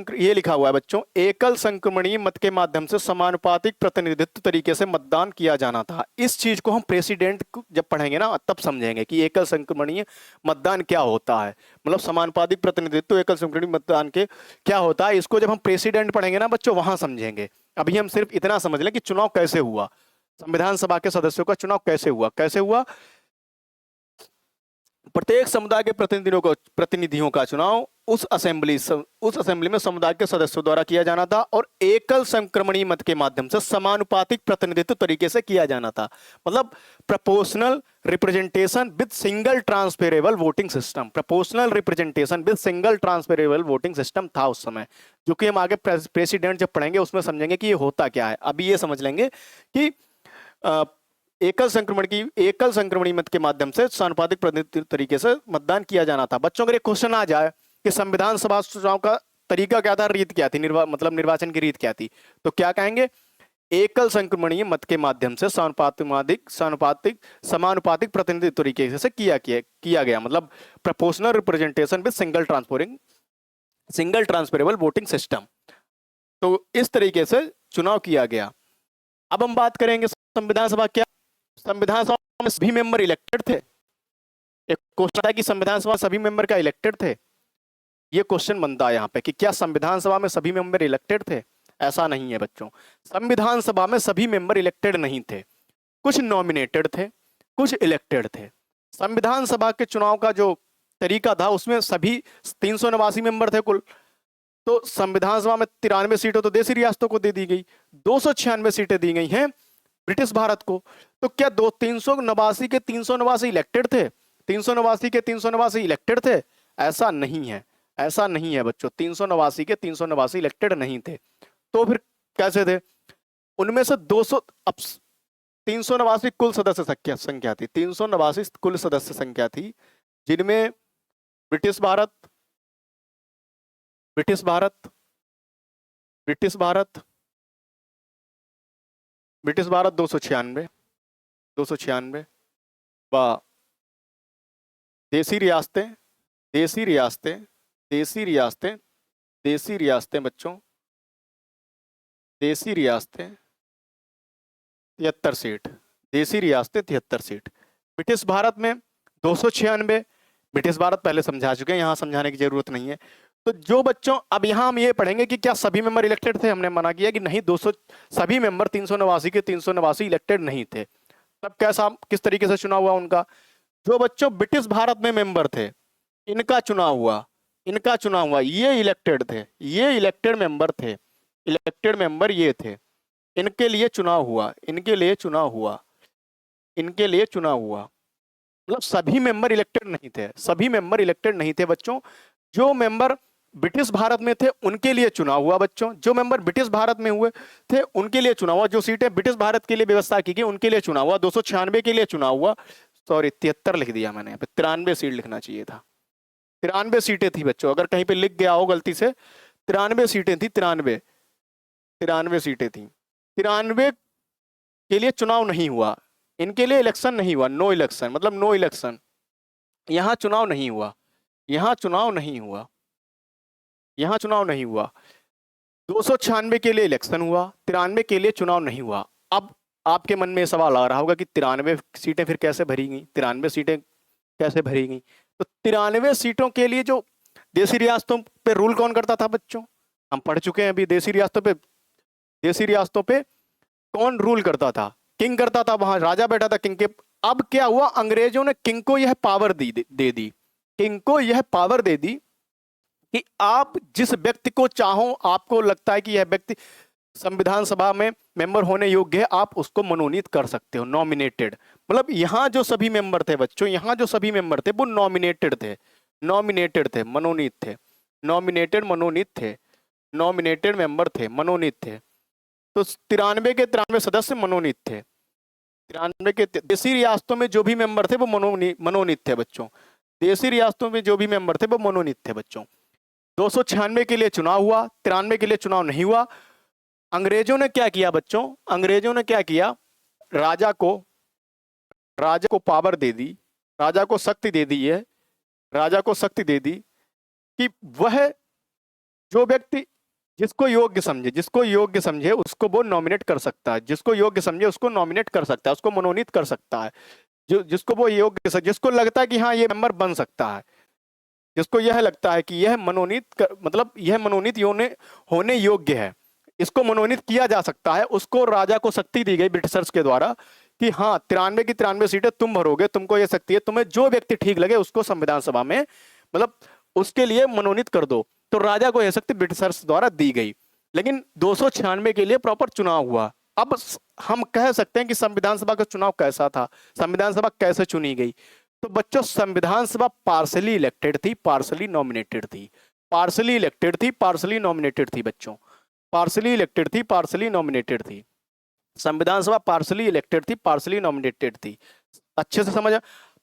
ये लिखा हुआ है बच्चों, एकल संक्रमणीय मत के माध्यम से समानुपातिक प्रतिनिधित्व तरीके से मतदान किया जाना था। इस चीज को हम प्रेसिडेंट जब पढ़ेंगे ना तब समझेंगे कि एकल संक्रमणीय मतदान क्या होता है, मतलब समानुपातिक प्रतिनिधित्व एकल संक्रमणीय मतदान के क्या होता है। इसको जब हम प्रेसिडेंट पढ़ेंगे ना बच्चों, वहां समझेंगे। अभी हम सिर्फ इतना समझ लें कि चुनाव कैसे हुआ, संविधान सभा के सदस्यों का चुनाव कैसे हुआ। प्रत्येक समुदाय के प्रतिनिधियों का चुनाव उस असेंबली में समुदाय के सदस्यों द्वारा किया जाना था, और एकल संक्रमणीय मत के माध्यम से समानुपातिक प्रतिनिधित्व तरीके से किया जाना था। मतलब proportional representation with single transferable voting system, proportional representation with single transferable voting system था उस समय, जो कि हम आगे प्रेसिडेंट जब पढ़ेंगे उसमें समझेंगे कि ये होता क्या है। अभी ये समझ लेंगे कि एकल संक्रमणीय मत के माध्यम से समानुपातिक प्रतिनिधित्व तरीके से मतदान किया जाना था। बच्चों अगर एक क्वेश्चन आ जाए कि संविधान सभा चुनाव का तरीका क्या था, रीत क्या थी, मतलब निर्वाचन की रीत क्या थी, तो क्या कहेंगे, एकल संक्रमणीय मत के माध्यम से समानुपातिक प्रतिनिधित्व तरीके से किया गया, मतलब proportional representation with single transferable voting system. तो इस तरीके से चुनाव किया गया। अब हम बात करेंगे संविधान सभा में सभी मेंबर इलेक्टेड थे। एक क्वेश्चन है कि संविधान सभा सभी मेंबर का इलेक्टेड थे, ये क्वेश्चन बनता है यहाँ पे कि क्या संविधान सभा में सभी मेंबर इलेक्टेड थे। ऐसा नहीं है बच्चों, संविधान सभा में सभी मेंबर इलेक्टेड नहीं थे, कुछ नॉमिनेटेड थे, कुछ इलेक्टेड थे। संविधान सभा के चुनाव का जो तरीका था उसमें सभी 389 मेंबर थे कुल, तो संविधान सभा में 93 सीटें तो देशी रियासतों को दे दी गई, 296 सीटें दी गई हैं ब्रिटिश भारत को। तो क्या 389 के 389 इलेक्टेड थे, 389 के 389 इलेक्टेड थे? ऐसा नहीं है बच्चों, 389 के 389 इलेक्टेड नहीं थे। तो फिर कैसे थे? उनमें से 200 अब 389 कुल सदस्य संख्या थी, 389 कुल सदस्य संख्या थी, जिनमें ब्रिटिश भारत 296 व देशी रियासतें बच्चों, देशी रियासतें 73 सीट, देसी रियासतें 73 सीट। ब्रिटिश भारत में 296। ब्रिटिश भारत पहले समझा चुके हैं, यहाँ समझाने की जरूरत नहीं है। तो जो बच्चों, अब यहाँ हम ये पढ़ेंगे कि क्या सभी मेंबर इलेक्टेड थे। हमने मना किया कि नहीं, 200 सभी मेंबर 389 के 389 इलेक्टेड नहीं थे। तब कैसा, किस तरीके से चुनाव हुआ उनका? जो बच्चों ब्रिटिश भारत में मेंबर थे, इनका चुनाव हुआ, इनका चुनाव हुआ, ये इलेक्टेड थे, ये इलेक्टेड मेंबर थे, इलेक्टेड मेंबर ये थे, इनके लिए चुनाव हुआ, इनके लिए चुनाव हुआ, इनके लिए चुनाव हुआ। मतलब सभी मेंबर इलेक्टेड नहीं थे, सभी मेंबर इलेक्टेड नहीं थे बच्चों। जो मेंबर ब्रिटिश भारत में थे उनके लिए चुनाव हुआ बच्चों, जो मेंबर ब्रिटिश भारत में हुए थे उनके लिए चुनाव हुआ। जो सीटें ब्रिटिश भारत के लिए व्यवस्था की गई उनके लिए चुनाव हुआ। 296 के लिए चुनाव हुआ, सॉरी 73 लिख दिया मैंने, 93 सीट लिखना चाहिए था। 93 सीटें थी बच्चों, अगर कहीं पे लिख गया हो गलती से, 93 सीटें थी, 93 सीटें थी। 93 के लिए चुनाव नहीं हुआ, इनके लिए इलेक्शन नहीं हुआ, नो इलेक्शन, मतलब नो इलेक्शन। यहां चुनाव नहीं हुआ, यहां चुनाव नहीं हुआ, यहां चुनाव नहीं हुआ। 296 के लिए इलेक्शन हुआ, 93 के लिए चुनाव नहीं हुआ। अब आपके मन में सवाल आ रहा होगा कि 93 सीटें फिर कैसे भरी गई, 93 सीटें कैसे भरी गई? तो 93 सीटों के लिए जो देसी रियासतों पे रूल कौन करता था बच्चों? हम पढ़ चुके हैं अभी, देसी रियासतों पे कौन रूल करता था? किंग करता था, वहां राजा बैठा था किंग के। अब क्या हुआ, अंग्रेजों ने किंग को यह पावर दे दी, किंग को यह पावर दे दी कि आप जिस व्यक्ति को चाहो, आपको लगता है कि यह व्यक्ति संविधान सभा में मेंबर होने योग्य है, आप उसको मनोनीत कर सकते हो, नॉमिनेटेड। मतलब यहां जो सभी मेंबर थे बच्चों, यहां जो सभी मेंबर थे वो नॉमिनेटेड थे, नॉमिनेटेड थे, मनोनीत थे, नॉमिनेटेड मनोनीत थे, नॉमिनेटेड मेंबर थे, मनोनीत थे। तो 93 के 93 सदस्य मनोनीत थे। 93 के देसी रियासतों में जो भी मेंबर थे वो मनोनीत थे बच्चों। देसी रियासतों में जो भी मेंबर थे वो मनोनीत थे बच्चों। 296 के लिए चुनाव हुआ, 93 के लिए चुनाव नहीं हुआ। अंग्रेजों ने क्या किया बच्चों? अंग्रेजों ने क्या किया? राजा को पावर दे दी, राजा को शक्ति दे दी है, राजा को शक्ति दे दी कि वह जो व्यक्ति जिसको योग्य समझे उसको वो नॉमिनेट कर सकता है, जिसको योग्य समझे उसको नॉमिनेट कर सकता है, उसको मनोनीत कर सकता है। जिसको वो योग्य, जिसको लगता है कि हाँ ये मेंबर बन सकता है, जिसको यह लगता है कि यह मतलब यह मनोनीत होने योग्य है, इसको मनोनीत किया जा सकता है, उसको राजा को शक्ति दी गई ब्रिटिशर्स के द्वारा कि हाँ 93 की 93 सीटें तुम भरोगे, तुमको यह शक्ति है, तुम्हें जो व्यक्ति ठीक लगे उसको संविधान सभा में, मतलब उसके लिए मनोनीत कर दो। तो राजा को यह शक्ति ब्रिटिशर्स द्वारा दी गई। लेकिन 296 के लिए प्रॉपर चुनाव हुआ। अब हम कह सकते हैं कि संविधान सभा का चुनाव कैसा था, संविधान सभा कैसे चुनी गई? तो बच्चों संविधान सभा पार्सली इलेक्टेड थी, पार्सली नॉमिनेटेड थी, पार्सली इलेक्टेड थी, पार्सली नॉमिनेटेड थी बच्चों, पार्सली इलेक्टेड थी, पार्सली नॉमिनेटेड थी। संविधान सभा पार्सली इलेक्टेड थी, पार्सली नॉमिनेटेड थी। अच्छे से समझा?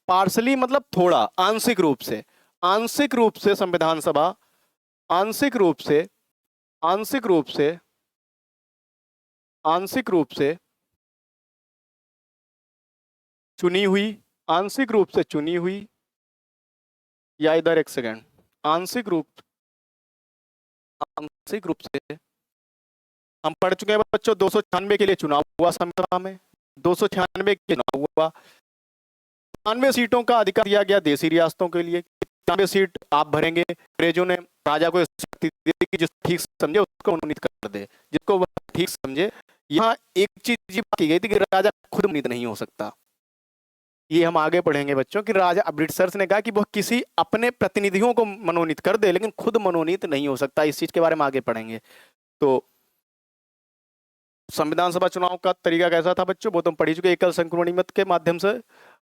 पार्सली मतलब थोड़ा, आंशिक रूप से, आंशिक रूप से संविधान सभा, आंशिक रूप से, आंशिक रूप से, आंशिक रूप से चुनी हुई, आंशिक रूप से चुनी हुई, या इधर एक सेकेंड, आंशिक रूप से हम पढ़ चुके हैं बच्चों। 296 के लिए चुनाव हुआ संविधान में, 296 के चुनाव हुआ। 93 सीटों का अधिकार दिया गया देसी रियासतों के लिए, 93 सीट आप भरेंगे। अंग्रेजों ने राजा को शक्ति दी कि जिसको ठीक समझे उसको मनोनीत कर दे, जिसको वह ठीक समझे। यहाँ एक चीज की गई थी कि राजा खुद मनोनीत नहीं हो सकता। ये हम आगे पढ़ेंगे बच्चों कि राजा, ब्रिटिशर्स ने कहा कि वह किसी अपने प्रतिनिधियों को मनोनीत कर दे लेकिन खुद मनोनीत नहीं हो सकता। इस चीज के बारे में आगे पढ़ेंगे। तो संविधान सभा चुनाव का तरीका कैसा था बच्चों, वो तुम पढ़ी चुके, एकल संक्रमणी मत के माध्यम से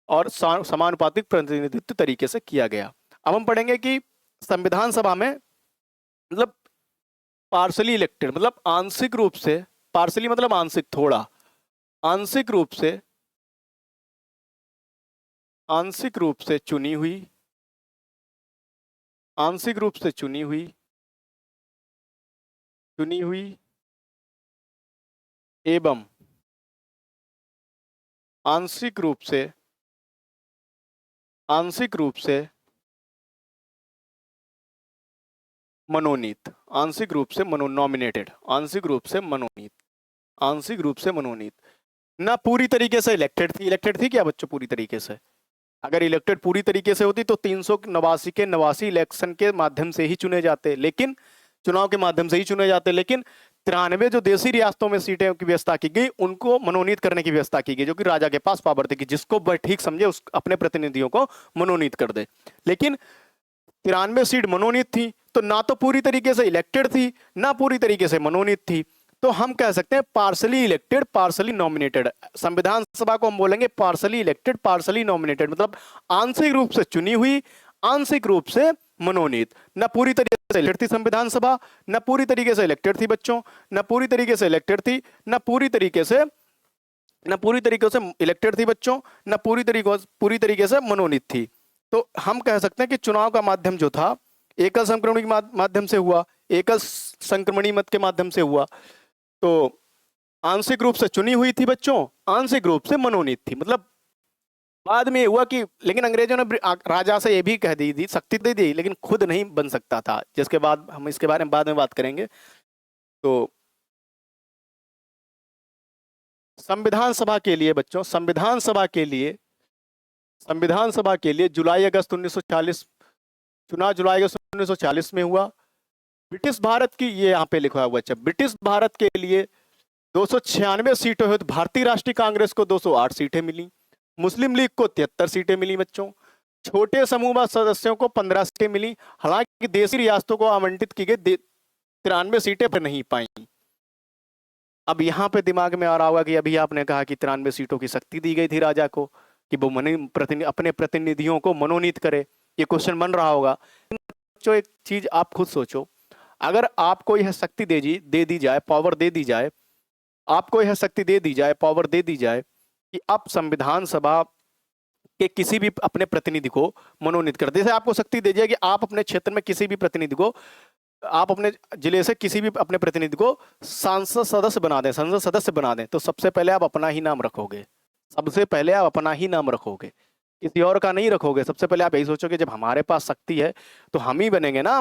और समानुपातिक प्रतिनिधित्व तरीके से किया गया। अब हम पढ़ेंगे कि संविधान सभा में मतलब पार्सली इलेक्टेड मतलब आंशिक रूप से, पार्सली मतलब आंशिक, थोड़ा, आंशिक रूप से, आंशिक रूप से चुनी हुई, आंशिक रूप से चुनी हुई, चुनी हुई एवं आंशिक रूप से, आंशिक रूप से मनोनीत, आंशिक रूप से नॉमिनेटेड, आंशिक रूप से मनोनीत, आंशिक रूप से मनोनीत। ना पूरी तरीके से इलेक्टेड थी क्या बच्चों पूरी तरीके से? अगर इलेक्टेड पूरी तरीके से होती तो 389 के 89 इलेक्शन के माध्यम से ही चुने जाते, लेकिन चुनाव के माध्यम से ही चुने जाते, लेकिन 93 जो देशी रियासतों में सीटें की व्यवस्था की गई, उनको मनोनीत करने की व्यवस्था की गई, जो कि राजा के पास पावर थी कि जिसको वह ठीक समझे उस अपने प्रतिनिधियों को मनोनीत कर दे। लेकिन 93 सीट मनोनीत थी, तो ना तो पूरी तरीके से इलेक्टेड थी, ना पूरी तरीके से मनोनीत थी, तो हम कह सकते हैं पार्सली इलेक्टेड पार्सली नॉमिनेटेड। संविधान सभा को हम बोलेंगे पार्सली इलेक्टेड पार्सली नॉमिनेटेड, मतलब आंशिक रूप से चुनी हुई, आंशिक रूप से मनोनीत। न पूरी तरीके से इलेक्टेड थी संविधान सभा, न पूरी तरीके से इलेक्टेड थी बच्चों, न पूरी तरीके से इलेक्टेड थी, न पूरी तरीके से इलेक्टेड थी बच्चों, न पूरी तरीके से मनोनीत थी। तो हम कह सकते हैं कि चुनाव का माध्यम जो था एकल संक्रमणी के माध्यम से हुआ, एकल संक्रमणी मत के माध्यम से हुआ। तो आंशिक रूप से चुनी हुई थी बच्चों, आंशिक रूप से मनोनीत थी। मतलब बाद में हुआ कि, लेकिन अंग्रेजों ने राजा से यह भी कह दी थी, शक्ति दे दी, लेकिन खुद नहीं बन सकता था, जिसके बाद हम इसके बारे में बाद में बात करेंगे। तो संविधान सभा के लिए बच्चों, संविधान सभा के लिए जुलाई अगस्त 1940 चुनाव जुलाई अगस्त 1940 में हुआ। ब्रिटिश भारत की, ये यहाँ पे लिखा हुआ, अच्छा, ब्रिटिश भारत के लिए 296 सीटें हुई, तो भारतीय राष्ट्रीय कांग्रेस को 208 सीटें मिली, मुस्लिम लीग को 73 सीटें मिली बच्चों, छोटे समूह सदस्यों को 15 सीटें मिली। हालांकि देशी रियासतों को आवंटित की गई 93 सीटें पर नहीं पाई। अब यहाँ पे दिमाग में आ रहा होगा कि अभी आपने कहा कि 93 सीटों की शक्ति दी गई थी राजा को कि वो अपने प्रतिनिधियों को मनोनीत करे, ये क्वेश्चन बन रहा होगा। बच्चों एक चीज आप खुद सोचो, अगर आपको यह शक्ति दे दी जाए, पावर दे दी जाए, आपको यह शक्ति दे दी जाए, पावर दे दी जाए कि आप संविधान सभा के किसी भी अपने प्रतिनिधि को मनोनीत कर, जैसे आपको शक्ति दे जाए कि आप अपने क्षेत्र में किसी भी प्रतिनिधि को, आप अपने जिले से किसी भी अपने प्रतिनिधि को सांसद सदस्य बना दें, संसद सदस्य बना दें, तो सबसे पहले आप अपना ही नाम रखोगे, सबसे पहले आप अपना ही नाम रखोगे, किसी और का नहीं रखोगे। सबसे पहले आप यही सोचोगे जब हमारे पास शक्ति है तो हम ही बनेंगे ना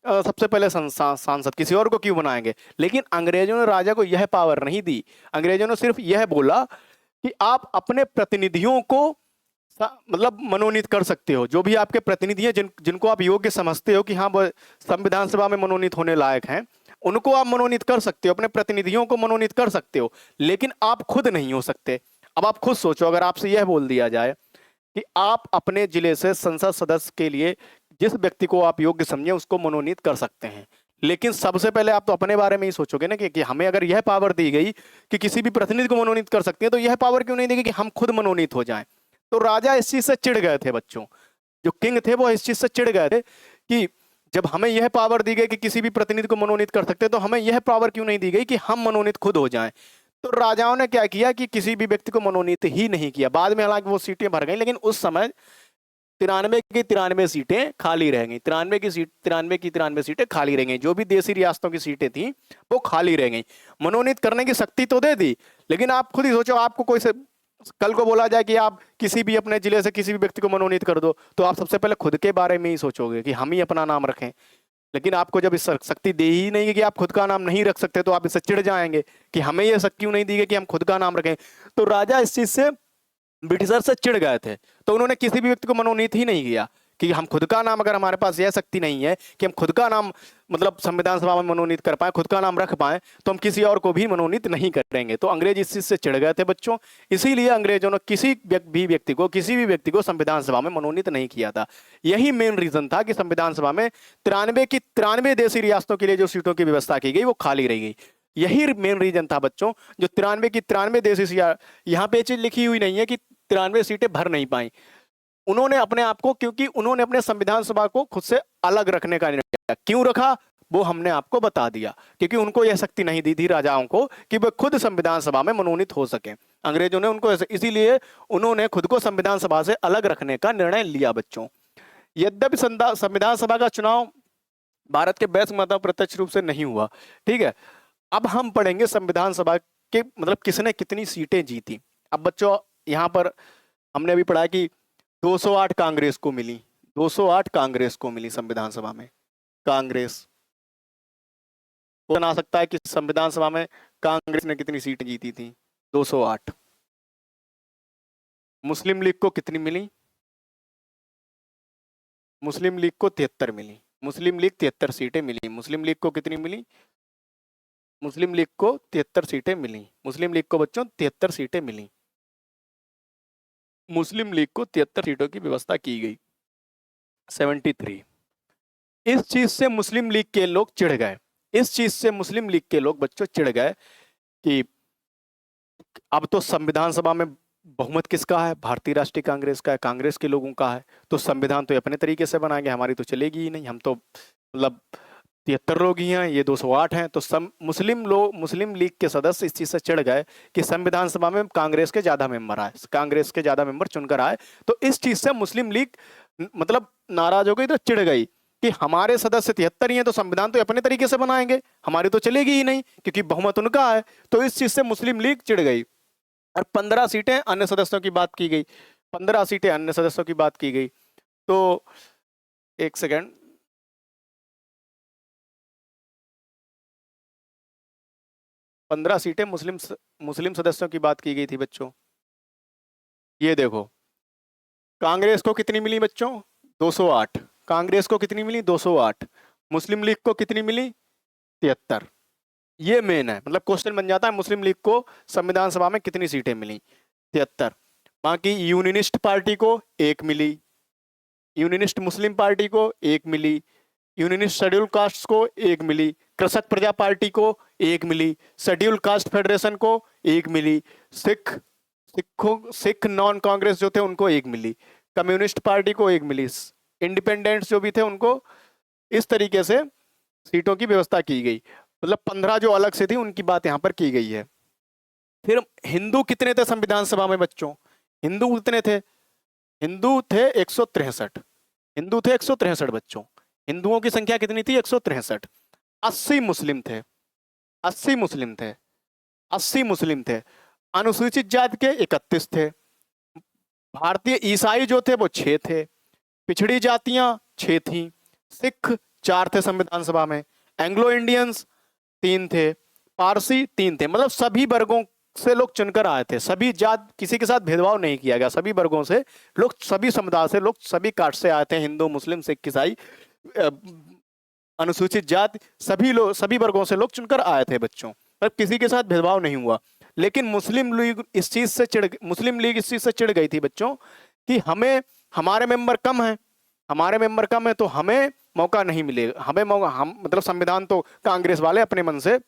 सबसे पहले सांसद, किसी और को क्यों बनाएंगे। लेकिन अंग्रेजों ने राजा को यह पावर नहीं दी, अंग्रेजों ने सिर्फ यह बोला कि आप अपने प्रतिनिधियों को मतलब मनोनीत कर सकते हो, जो भी आपके प्रतिनिधि हैं जिनको आप योग्य समझते हो कि हाँ वो संविधान सभा में मनोनीत होने लायक हैं, उनको आप मनोनीत कर सकते हो, अपने प्रतिनिधियों को मनोनीत कर सकते हो, लेकिन आप खुद नहीं हो सकते। अब आप खुद सोचो, अगर आपसे यह बोल दिया जाए कि आप अपने जिले से संसद सदस्य के लिए जिस व्यक्ति को आप योग्य समझे उसको मनोनीत कर सकते हैं, लेकिन सबसे पहले आप तो अपने बारे में ही सोचोगे ना कि हमें अगर यह पावर दी गई कि किसी भी प्रतिनिधि को मनोनीत कर सकते हैं, तो यह पावर क्यों नहीं दी गई कि हम खुद मनोनीत हो जाएं। तो राजा इस चीज से चिढ़ गए थे बच्चों, जो किंग थे वो इस चीज से चिढ़ गए थे कि जब हमें यह पावर दी गई कि किसी भी प्रतिनिधि को मनोनीत कर सकते हैं, तो हमें यह पावर क्यों नहीं दी गई कि हम मनोनीत खुद हो जाएं। तो राजाओं ने क्या किया कि किसी भी व्यक्ति को मनोनीत ही नहीं किया। बाद में हालांकि वो सीटें भर गई, लेकिन उस समय 93 की 93 सीटें खाली रह गई, 93 सीटें खाली रह गई, जो भी देशी रियासतों की सीटें थी वो खाली रह गई। मनोनीत करने की शक्ति तो दे दी, लेकिन आप खुद ही सोचो, आपको कोई से कल को बोला जाए कि आप किसी भी अपने जिले से किसी भी व्यक्ति को मनोनीत कर दो, तो आप सबसे पहले खुद के बारे में ही सोचोगे कि हम ही अपना नाम रखें। लेकिन आपको जब इस शक्ति दे ही नहीं कि आप खुद का नाम नहीं रख सकते, तो आप इससे चिढ़ जाएंगे कि हमें यह शक्ति क्यों नहीं दी गई कि हम खुद का नाम रखें। तो राजा इस चीज से, ब्रिटिशर से चिढ़ गए थे, तो उन्होंने किसी भी व्यक्ति को मनोनीत ही नहीं किया कि हम खुद का नाम, अगर हमारे पास यह शक्ति नहीं है कि हम खुद का नाम मतलब संविधान सभा में मनोनीत कर पाए, खुद का नाम रख पाए, तो हम किसी और को भी मनोनीत नहीं करेंगे। तो अंग्रेज इस चीज से चिढ़ गए थे बच्चों, इसीलिए अंग्रेजों ने किसी भी व्यक्ति को संविधान सभा में मनोनीत नहीं किया था। यही मेन रीजन था कि संविधान सभा में 93 देशी रियासतों के लिए जो सीटों की व्यवस्था की गई वो खाली रह गई। यही मेन रीजन था बच्चों, जो 93 देशी, यहाँ पे चीज लिखी हुई नहीं है कि 93 सीटें भर नहीं पाई। उन्होंने अपने आप को, क्योंकि उन्होंने अपने संविधान सभा को खुद से अलग रखने का निर्णय किया। क्यों रखा वो हमने आपको बता दिया, क्योंकि उनको यह शक्ति नहीं दी थी राजाओं को कि वे खुद संविधान सभा में मनोनीत हो सके। अंग्रेजों ने उनको, इसीलिए उन्होंने खुद को संविधान सभा से अलग रखने का निर्णय लिया बच्चों। यद्यपि संविधान सभा का चुनाव भारत के वयस्क मतदाताओं प्रत्यक्ष रूप से नहीं हुआ, ठीक है। अब हम पढ़ेंगे संविधान सभा के मतलब किसने कितनी सीटें जीती। अब बच्चों यहाँ पर हमने अभी पढ़ा कि 208 कांग्रेस को मिली, 208 कांग्रेस को मिली संविधान सभा में। कांग्रेस बना सकता है कि संविधान सभा में कांग्रेस ने कितनी सीटें जीती थी? 208। मुस्लिम लीग को कितनी मिली? मुस्लिम लीग को 73 मिली। मुस्लिम लीग 73 सीटें मिली। मुस्लिम लीग को कितनी मिली? मुस्लिम लीग को 73 सीटें मिली। मुस्लिम लीग को बच्चों 73 सीटें मिली। मुस्लिम लीग को 73 सीटों की व्यवस्था की गई। 73। इस चीज से मुस्लिम लीग के लोग चिढ़ गए। इस चीज से मुस्लिम लीग के लोग बच्चों चिढ़ गए कि अब तो संविधान सभा में बहुमत किसका है? भारतीय राष्ट्रीय कांग्रेस का है, कांग्रेस के लोगों का है। तो संविधान तो ये अपने तरीके से बनाएंगे, हमारी तो चलेगी ही नहीं। हम तो मतलब 73 लोग ही हैं, ये 208 हैं। तो मुस्लिम लीग के सदस्य इस चीज से चिढ़ गए कि संविधान सभा में कांग्रेस के ज्यादा मेंबर आए, कांग्रेस के ज्यादा मेंबर चुनकर आए। तो इस चीज से मुस्लिम लीग मतलब नाराज हो गई, तो चिढ़ गई कि हमारे सदस्य 73 ही हैं, तो संविधान तो अपने तरीके से बनाएंगे, हमारी तो चलेगी ही नहीं, क्योंकि बहुमत उनका है। तो इस चीज से मुस्लिम लीग चिढ़ गई और 15 सीटें अन्य सदस्यों की बात की गई। 15 सीटें अन्य सदस्यों की बात की गई। तो एक सेकेंड, 15 सीटें मुस्लिम सदस्यों की बात की गई थी बच्चों। ये देखो, कांग्रेस को कितनी मिली बच्चों? 208। कांग्रेस को कितनी मिली? 208। मुस्लिम लीग को कितनी मिली? 73। ये मेन है, मतलब क्वेश्चन बन जाता है मुस्लिम लीग को संविधान सभा में कितनी सीटें मिली? 73। बाकी यूनिनिस्ट पार्टी को 1 मिली, यूनिनिस्ट मुस्लिम पार्टी को 1 मिली, यूनिनिस्ट शेड्यूल कास्ट को 1 मिली, कृषक प्रजा पार्टी को 1 मिली, शेड्यूल कास्ट फेडरेशन को 1 मिली, सिख नॉन कांग्रेस जो थे उनको 1 मिली, कम्युनिस्ट पार्टी को 1 मिली, इंडिपेंडेंट्स जो भी थे उनको। इस तरीके से सीटों की व्यवस्था की गई। मतलब 15 जो अलग से थी उनकी बात यहाँ पर की गई है। फिर हिंदू कितने थे संविधान सभा में बच्चों? हिंदू कितने थे? हिंदू थे 163। हिंदू थे 163 बच्चों। हिंदुओं की संख्या कितनी थी? 163। 80 मुस्लिम थे। 80 मुस्लिम थे। 80 मुस्लिम थे। अनुसूचित जाति के 31 थे। भारतीय ईसाई जो थे वो 6 थे। पिछड़ी जातियां 6 थी। सिख 4 थे संविधान सभा में। एंग्लो इंडियंस 3 थे। पारसी 3 थे। मतलब सभी वर्गों से लोग चुनकर आए थे। सभी जात, किसी के साथ भेदभाव नहीं किया गया। सभी वर्गों से लोग, सभी समुदाय से लोग, सभी कास्ट से आए थे। हिंदू, मुस्लिम, सिख, ईसाई, अनुसूचित जाति, सभी लोग, सभी वर्गों से लोग चुनकर आए थे बच्चों। पर किसी के साथ भेदभाव नहीं हुआ। लेकिन मुस्लिम लीग इस चीज से चिढ़ गई थी बच्चों कि हमें, हमारे मेंबर कम है, हमारे मेंबर कम है, तो हमें मौका नहीं मिलेगा। हमें मौका, हम मतलब संविधान तो कांग्रेस वाले अपने मन से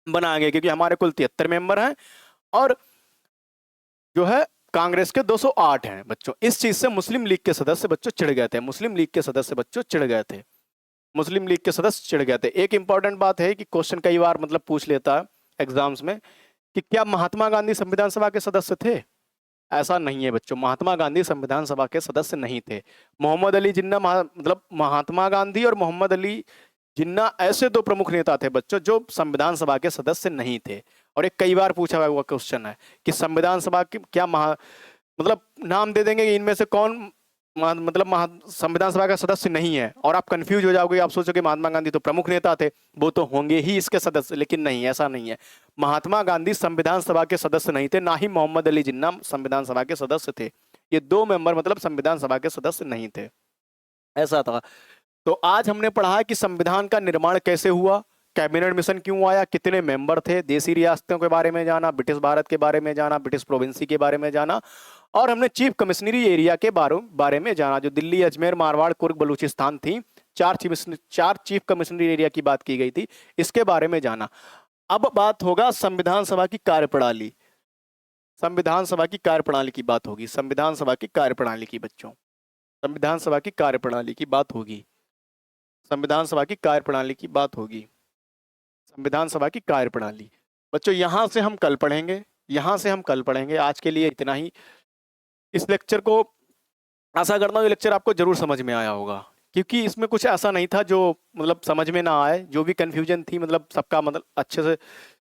बनाएंगे, क्योंकि हमारे कुल 73 मेंबर हैं और जो है कांग्रेस के 208 हैं बच्चों। इस चीज से मुस्लिम लीग के सदस्य बच्चों चिढ़ गए थे। मुस्लिम लीग के सदस्य बच्चों चिढ़ गए थे। मुस्लिम लीग के सदस्य चिढ़ गए थे। एक इंपॉर्टेंट बात है कि क्वेश्चन कई बार मतलब पूछ लेता है एग्जाम्स में कि क्या महात्मा गांधी संविधान सभा के सदस्य थे? ऐसा नहीं है बच्चों, महात्मा गांधी संविधान सभा के सदस्य नहीं थे। मोहम्मद अली जिन्ना, मतलब महात्मा गांधी और मोहम्मद अली जिन्ना ऐसे 2 प्रमुख नेता थे बच्चों जो संविधान सभा के सदस्य नहीं थे। और एक कई बार पूछा हुआ क्वेश्चन है कि संविधान सभा की क्या मतलब नाम दे देंगे कि इनमें से कौन मतलब संविधान सभा का सदस्य नहीं है, और आप कंफ्यूज हो जाओगे, आप सोचोगे महात्मा गांधी तो प्रमुख नेता थे, वो तो होंगे ही इसके सदस्य। लेकिन नहीं, ऐसा नहीं है। महात्मा गांधी संविधान सभा के सदस्य नहीं थे, ना ही मोहम्मद अली जिन्ना संविधान सभा के सदस्य थे। ये 2 मेंबर मतलब संविधान सभा के सदस्य नहीं थे, ऐसा था। तो आज हमने पढ़ा है कि संविधान का निर्माण कैसे हुआ, कैबिनेट मिशन क्यों आया, कितने मेंबर थे, देसी रियासतों के बारे में जाना, ब्रिटिश भारत के बारे में जाना, ब्रिटिश प्रोविंसी के बारे में जाना, और हमने चीफ कमिश्नरी एरिया के बारे में जाना, जो दिल्ली, अजमेर, मारवाड़, कुर्ग, बलूचिस्तान थी। 4 चीफ कमिश्नरी एरिया की बात की गई थी, इसके बारे में जाना। अब बात होगा संविधान सभा की कार्यप्रणाली। संविधान सभा की कार्यप्रणाली की बात होगी। संविधान सभा की कार्यप्रणाली की बच्चों, संविधान सभा की कार्यप्रणाली की बात होगी। संविधान सभा की कार्यप्रणाली की बात होगी। संविधान सभा की कार्यप्रणाली बच्चों, यहां से हम कल पढ़ेंगे, यहां से हम कल पढ़ेंगे। आज के लिए इतना ही। इस लेक्चर को, आशा करता हूँ ये लेक्चर आपको जरूर समझ में आया होगा, क्योंकि इसमें कुछ ऐसा नहीं था जो मतलब समझ में ना आए। जो भी कंफ्यूजन थी मतलब सबका मतलब अच्छे से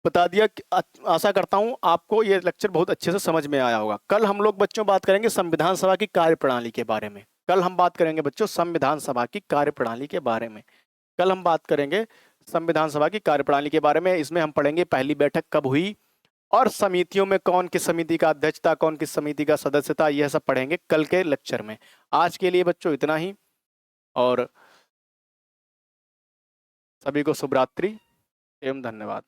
बता दिया। आशा करता हूँ आपको ये लेक्चर बहुत अच्छे से समझ में आया होगा। कल हम लोग बच्चों बात करेंगे संविधान सभा की कार्यप्रणाली के बारे में। कल हम बात करेंगे बच्चों संविधान सभा की कार्यप्रणाली के बारे में। कल हम बात करेंगे संविधान सभा की कार्यप्रणाली के बारे में। इसमें हम पढ़ेंगे पहली बैठक कब हुई, और समितियों में कौन किस समिति का अध्यक्षता, कौन किस समिति का सदस्यता, यह सब पढ़ेंगे कल के लेक्चर में। आज के लिए बच्चों इतना ही, और सभी को शुभ रात्रि एवं धन्यवाद।